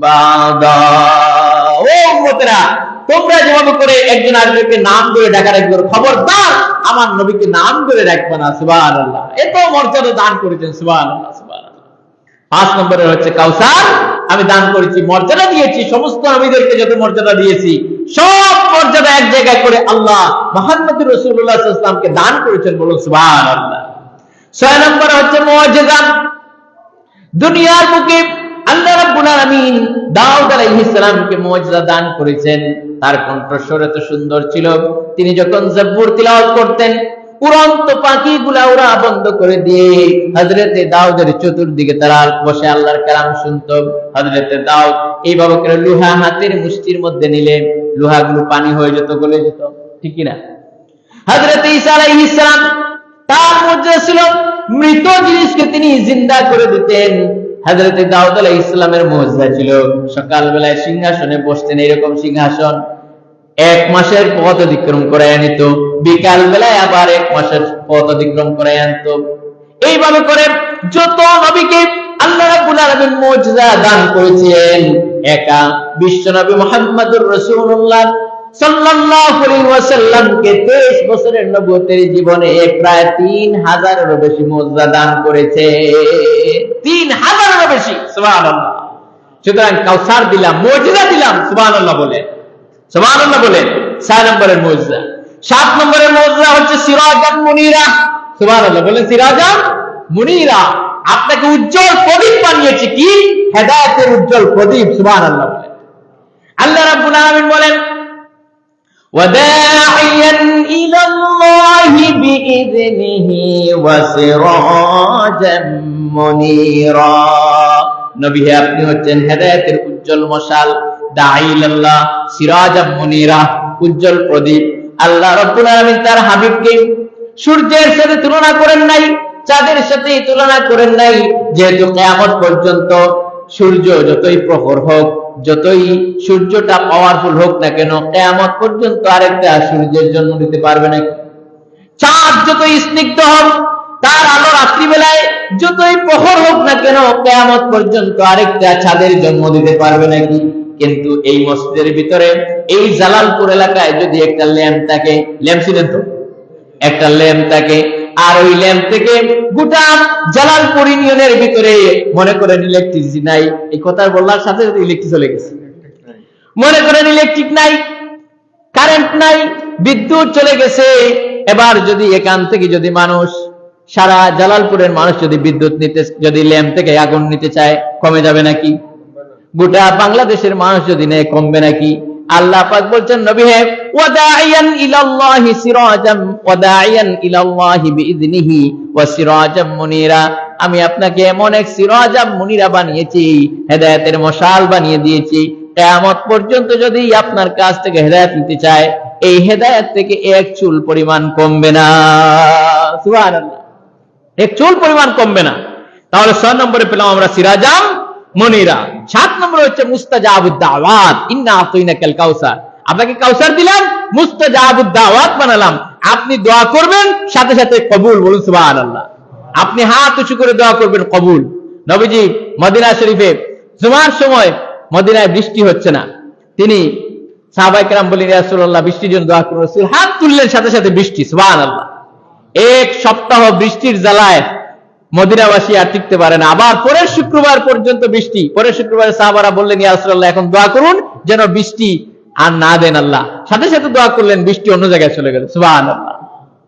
বা'দা। ও উম্মতেরা, তোমরা যেভাবে করে একজন আরেকজনকে নাম ধরে ডাকা রাখবে, খবরদার আমার নবীকে নাম ধরে রাখবে না। সুবহানাল্লাহ, এত মর্যাদা দান করেছেন। সুবহানাল্লাহ, সুবহানাল্লাহ। 5 নম্বরে হচ্ছে কাউসার আমি দান করেছি, মর্যাদা দিয়েছি। সমস্ত নবীদেরকে যত মর্যাদা দিয়েছি সব মর্যাদা এক জায়গায় করে আল্লাহ মুহাম্মদুর রাসূলুল্লাহ সাল্লাল্লাহু আলাইহি ওয়াসাল্লামকে দান করেছেন। বলুন সুবহানাল্লাহ। 6 নম্বরে হচ্ছে মুআজিজা। দুনিয়ার বুকে আল্লাহ রাব্বুল আলামিন দাউদ আলাইহিস সালামকে মুআজিজা দান করেছেন। তার কণ্ঠস্বর এত সুন্দর ছিল, তিনি যখন জব্বুর তিলাওয়াত করতেন উড়ন্ত পাখিগুলা ওরা বন্ধ করে দিয়ে হযরতে দাউদের চতুর্দিকে তারা বসে আল্লাহর কালাম শুনত। হযরতে দাউদ এইভাবে করে লোহা হাতের মুষ্টির মধ্যে নিলে লোহাগুলো পানি হয়ে যেত, গলে যেত, ঠিক কি না? হযরতে ঈসা আলাইহিস সালাম তার মধ্যে ছিল মৃত জিনিসকে তিনি জিন্দা করে দিতেন। হযরতে দাউদ আলাইহিস সালামের মুজিজা ছিল সকাল বেলায় সিংহাসনে বসতেন, এরকম সিংহাসন 1 মাসের পথ অতিক্রম করে আনিত, বিকাল বেলায় আবার 1 মাসের পথ অতিক্রম করে আনত। এইভাবে করে যত নবীকে আল্লাহ রাব্বুল আলামিন মুজিজা দান করেছেন, একা বিশ্ব নবী মুহাম্মদুর রাসূলুল্লাহ সাল্লাল্লাহু আলাইহি ওয়াসাল্লামকে 23 বছরের নবুয়তের জীবনে প্রায় 3000-এরও বেশি মুজিজা দান করেছে। 3000-এরও বেশি। সুবহানাল্লাহ। সুতরাং কাউসার দিলাম, মুজিজা দিলাম। সুবহানাল্লাহ বলেন, সুবহানাল্লাহ বলেন। 6 নম্বরের মুজিজা। 7 নম্বরের মুজিজা হচ্ছে সিরাজাম মুনিরা। সুবহানাল্লাহ বলেন, সিরাজাম মুনিরা। আপনাকে উজ্জ্বল প্রদীপ বানিয়েছে। কি? হেদায়েতের উজ্জ্বল প্রদীপ। সুবহানাল্লাহ বলেন। আল্লাহ রাব্বুল আলামিন বলেন ওয়াদাইয়ান ইলাল্লাহি বিইযনিহি ওয়া সিরাজাম মুনিরা। নবী হে, আপনি হচ্ছেন হেদায়েতের উজ্জ্বল মশাল। দাঈলাল্লাহ সিরাজাম মুনিরা, উজ্জ্বল প্রদীপ। আল্লাহ রাব্বুল আলামিন তার হাবিবকে সূর্যের সাথে তুলনা করেন নাই, চাঁদের সাথে তুলনা করেন নাই, যেহেতু কিয়ামত পর্যন্ত সূর্য যতই প্রখর হোক, যতই সূর্যটা পাওয়ারফুল হোক না কেন, কিয়ামত পর্যন্ত আরেকটা সূর্যের জন্ম দিতে পারবে না। চাঁদ যতই স্নিগ্ধ হোক, তার আলো রাত্রিবেলায় যতই প্রখর হোক না কেন, কিয়ামত পর্যন্ত আরেকটা চাঁদের জন্ম দিতে পারবে নাকি? কিন্তু এই মসজিদের ভিতরে এই জালালপুর এলাকায় যদি একটা ল্যাম্প থাকে, ল্যাম্প ছিলেন তো, একটা ল্যাম্প থাকে, আর ওই ল্যাম্প থেকে গোটা জালালপুর ইউনিয়নের ভিতরে মনে করেন ইলেকট্রিসিটি নাই, এই কথা বলার সাথে সাথে ইলেকট্রিক চলে গেছে। মনে করেন ইলেকট্রিক নাই, কারেন্ট নাই, বিদ্যুৎ চলে গেছে। এবার যদি এখান থেকে যদি মানুষ, সারা জালালপুরের মানুষ যদি বিদ্যুৎ নিতে, যদি ল্যাম্প থেকে আগুন নিতে চায়, কমে যাবে নাকি? গোটা বাংলাদেশের মানুষ যদি নেয়, কমবে নাকি? আল্লাহ পাক বলছেন, নবী হে, ওয়াদাইয়ান ইলাল্লাহি সিরাজাম, ওয়াদাইয়ান ইলাল্লাহি বিইযনিহি ওয়া সিরাজাম মুনিরা। আমি আপনাকে এমন এক সিরাজাম মুনিরা বানিয়েছি, হেদায়েতের মশাল বানিয়ে দিয়েছি। কিয়ামত পর্যন্ত যদি আপনার কাছ থেকে হেদায়েত নিতে চায়, এই হেদায়েত থেকে এক চুল পরিমাণ কমবে না। সুবহানাল্লাহ, এক চুল পরিমাণ কমবে না। তাহলে 6 নম্বরে পেলাম আমরা সিরাজাম মুনিরা। 7 নম্বর হচ্ছে মুস্তাজাবুদ দাওয়াত। ইন্না আতাইনাকাল কাউসার। আপনাকে কাউসার দিলাম, মুস্তাজাবুদ দাওয়াত বানালাম। আপনি দোয়া করবেন, সাথে সাথে কবুল। বলুন সুবহানাল্লাহ। আপনি হাত উঁচু করে দোয়া করবেন, কবুল। নবীজি মদিনা শরীফে জুমার সময় মদিনায় বৃষ্টি হচ্ছে না, তিনি সাহাবায়ে কেরাম বললেন, ইয়া রাসূলুল্লাহ, বৃষ্টির জন্য দোয়া করুন। রাসূল হাত তুললেন, সাথে সাথে বৃষ্টি। সুবহানাল্লাহ। 1 সপ্তাহ বৃষ্টির জ্বালায় মদিনাবাসী আর টিকতে পারে না। আবার পরের শুক্রবার পর্যন্ত বৃষ্টি। পরের শুক্রবারে সাহাবারা বললেন, ইয়া রাসূলুল্লাহ, এখন দোয়া করুন যেন বৃষ্টি আর না দেন আল্লাহ। সাথে সাথে দোয়া করলেন, বৃষ্টি অন্য জায়গায় চলে গেল। সুবহানাল্লাহ,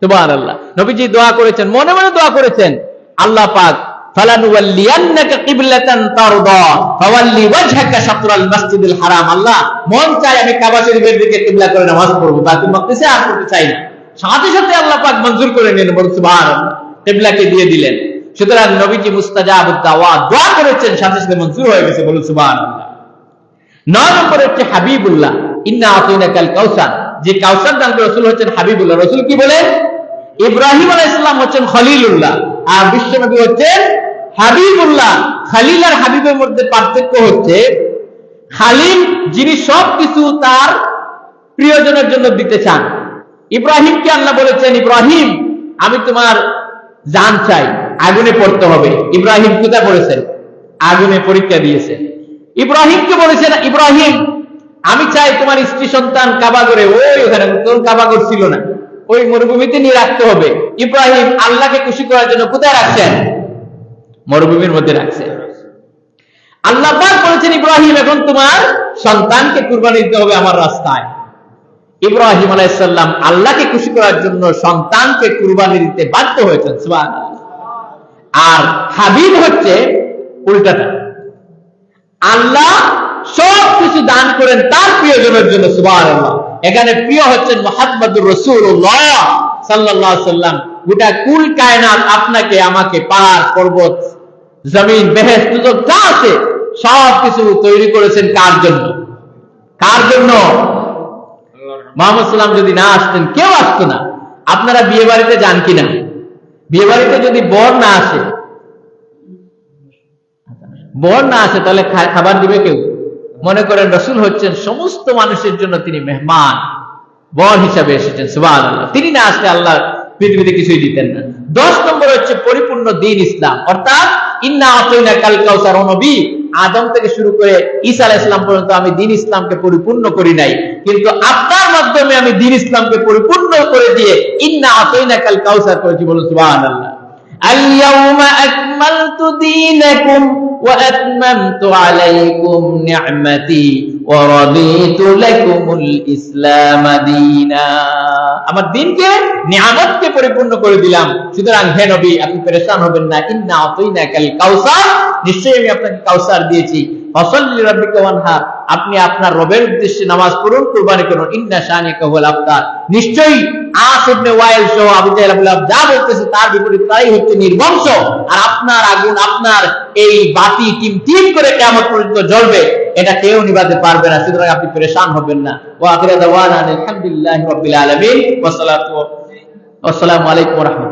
সুবহানাল্লাহ। নবীজি দোয়া করেছেন, মনে মনে দোয়া করেছেন, আল্লাহ পাক ফালানুওয়াল্লিয়ান্নাকা কিবলাতান তারদা ফাওয়াল্লি ওয়াজহাকা শাতরাল মাসজিদিল হারাম। আল্লাহ, মন চায় আমি কাবা শরীফের দিকে কিবলা করে নামাজ পড়ব, বাইতুল মাকদিসে আর পড়তে চাই না। সাথে সাথে আল্লাহ পাক মঞ্জুর করে নিলেন। বলুন সুবহানাল্লাহ। কিবলাকে দিয়ে দিলেন। সুতরাং নবীজি মুস্তাজাবুদ দাওয়াত, দোয়া করেছেন, সাথে সাথে মঞ্জুর হয়ে গেছে। বলুন সুবহানাল্লাহ। 9 নম্বরে হচ্ছে হাবিবুল্লাহ। ইন্না আতাইনাকাল কাউসার। যে কাউসার দান করে রাসূল হচ্ছেন হাবিবুল্লাহ। রাসূল কি বলেন? ইব্রাহিম আলাইহিস সালাম হচ্ছেন খলিলুল্লাহ, আর বিশ্ব নবী হচ্ছেন হাবিবুল্লাহ। খলিল আর হাবিবের মধ্যে পার্থক্য হচ্ছে, খালিল যিনি সবকিছু তার প্রিয়জনের জন্য দিতে চান। ইব্রাহিমকে আল্লাহ বলেছেন, ইব্রাহিম, আমি তোমার জান চাই, আগুনে পড়তে হবে। ইব্রাহিম কোথায় পড়েছেন? আগুনে পরীক্ষা দিয়েছেন। ইব্রাহিমকে বলেছেন, ইব্রাহিম, আমি চাই তোমার স্ত্রী সন্তান কাবাগরে ওখানে তোর কাবাগর ছিল না, ওই মরুভূমিতে নিয়ে রাখতে হবে। ইব্রাহিম আল্লাহকে খুশি করার জন্য কোথায় রাখছেন? মরুভূমির মধ্যে রাখছেন। আল্লাহ পাক বলেছেন, ইব্রাহিম এখন তোমার সন্তানকে কুরবানি দিতে হবে আমার রাস্তায়। ইব্রাহিম আলাইহিস সালাম আল্লাহকে খুশি করার জন্য সন্তানকে কুরবানি দিতে বাধ্য হয়েছেন। সুবহানাল্লাহ। আর হাবিব হচ্ছে উল্টাটা, আল্লাহ সব কিছু দান করেন তার প্রিয়জনের জন্য। সুবহানাল্লাহ। এখানে প্রিয় হচ্ছেন মুহাম্মদুর রাসূলুল্লাহ সাল্লাল্লাহু আলাইহি সাল্লাম। গোটা কুল কায়নাত আপনাকে আমাকে, পাহাড় পর্বত জমিন বেহেশত যা আছে সব কিছু তৈরি করেছেন কার জন্য? কার জন্য? মুহাম্মদ সাল্লাম যদি না আসতেন কেউ আসতো না। আপনারা বিয়ে বাড়িতে যান কিনা? বিয়ে বাড়িতে যদি বর না আসে, তাহলে খাবার দিবে কেউ? মনে করেন রাসূল হচ্ছেন সমস্ত মানুষের জন্য তিনি মেহমান, বর হিসাবে এসেছেন। সুবহানাল্লাহ। তিনি না আসলে আল্লাহ পৃথিবীতে কিছুই দিতেন না। 10 নম্বর হচ্ছে পরিপূর্ণ দ্বীন ইসলাম, অর্থাৎ ইন্না আতাইনাকাল কাউসার। নবী আদম থেকে শুরু করে ঈসা আলাইহিস সালাম পর্যন্ত আমি দ্বীন ইসলামকে পরিপূর্ণ করি নাই, কিন্তু আপনার মাধ্যমে আমি দ্বীন ইসলামকে পরিপূর্ণ করে দিয়ে ইন্না আতাইনাকাল কাউসার করেছি। বলুন সুবহানাল্লাহ। আল-ইয়াউমা আকমালতু দীনাকুম ওয়া আতমামতু আলাইকুম নি'মাতি ওয়া রাদিতু লাকুমুল ইসলাম দীনা। আমার দ্বীনকে, নিয়ামতকে পরিপূর্ণ করে দিলাম। সুতরাং হে নবী আপনি পেরেশান হবেন না। ইন্না আতাইনাকাল কাউসার, নিশ্চয়ই আমি আপনাকে কাউসার দিয়েছি। ফাসাল্লি রাব্বিকা ওয়ানহার, আপনি আপনার রবের উদ্দেশ্যে নামাজ পড়ুন, কুরবানি করুন। ইন্না শানিকা হুয়াল আবতার, নিশ্চয়ই আস ইবনে ওয়াইল সহ আবু জাহল আবু লাহাব যা বলতেছে তার বিপরীত তাই হচ্ছে নির্বংশ। আর আপনার আগুন, আপনার এই বাতি টিম করে কিয়ামত পর্যন্ত জ্বলবে, এটা কেউ নিভাতে পারবে না। সুতরাং আপনি পেরেশান হবেন না। ওয়া আখিরু দাওয়ানা আলহামদুলিল্লাহি রাব্বিল আলামিন ওয়া সালাতু ওয়া আসসালামু আলাইকুম ওয়া রাহমাতুল্লাহ।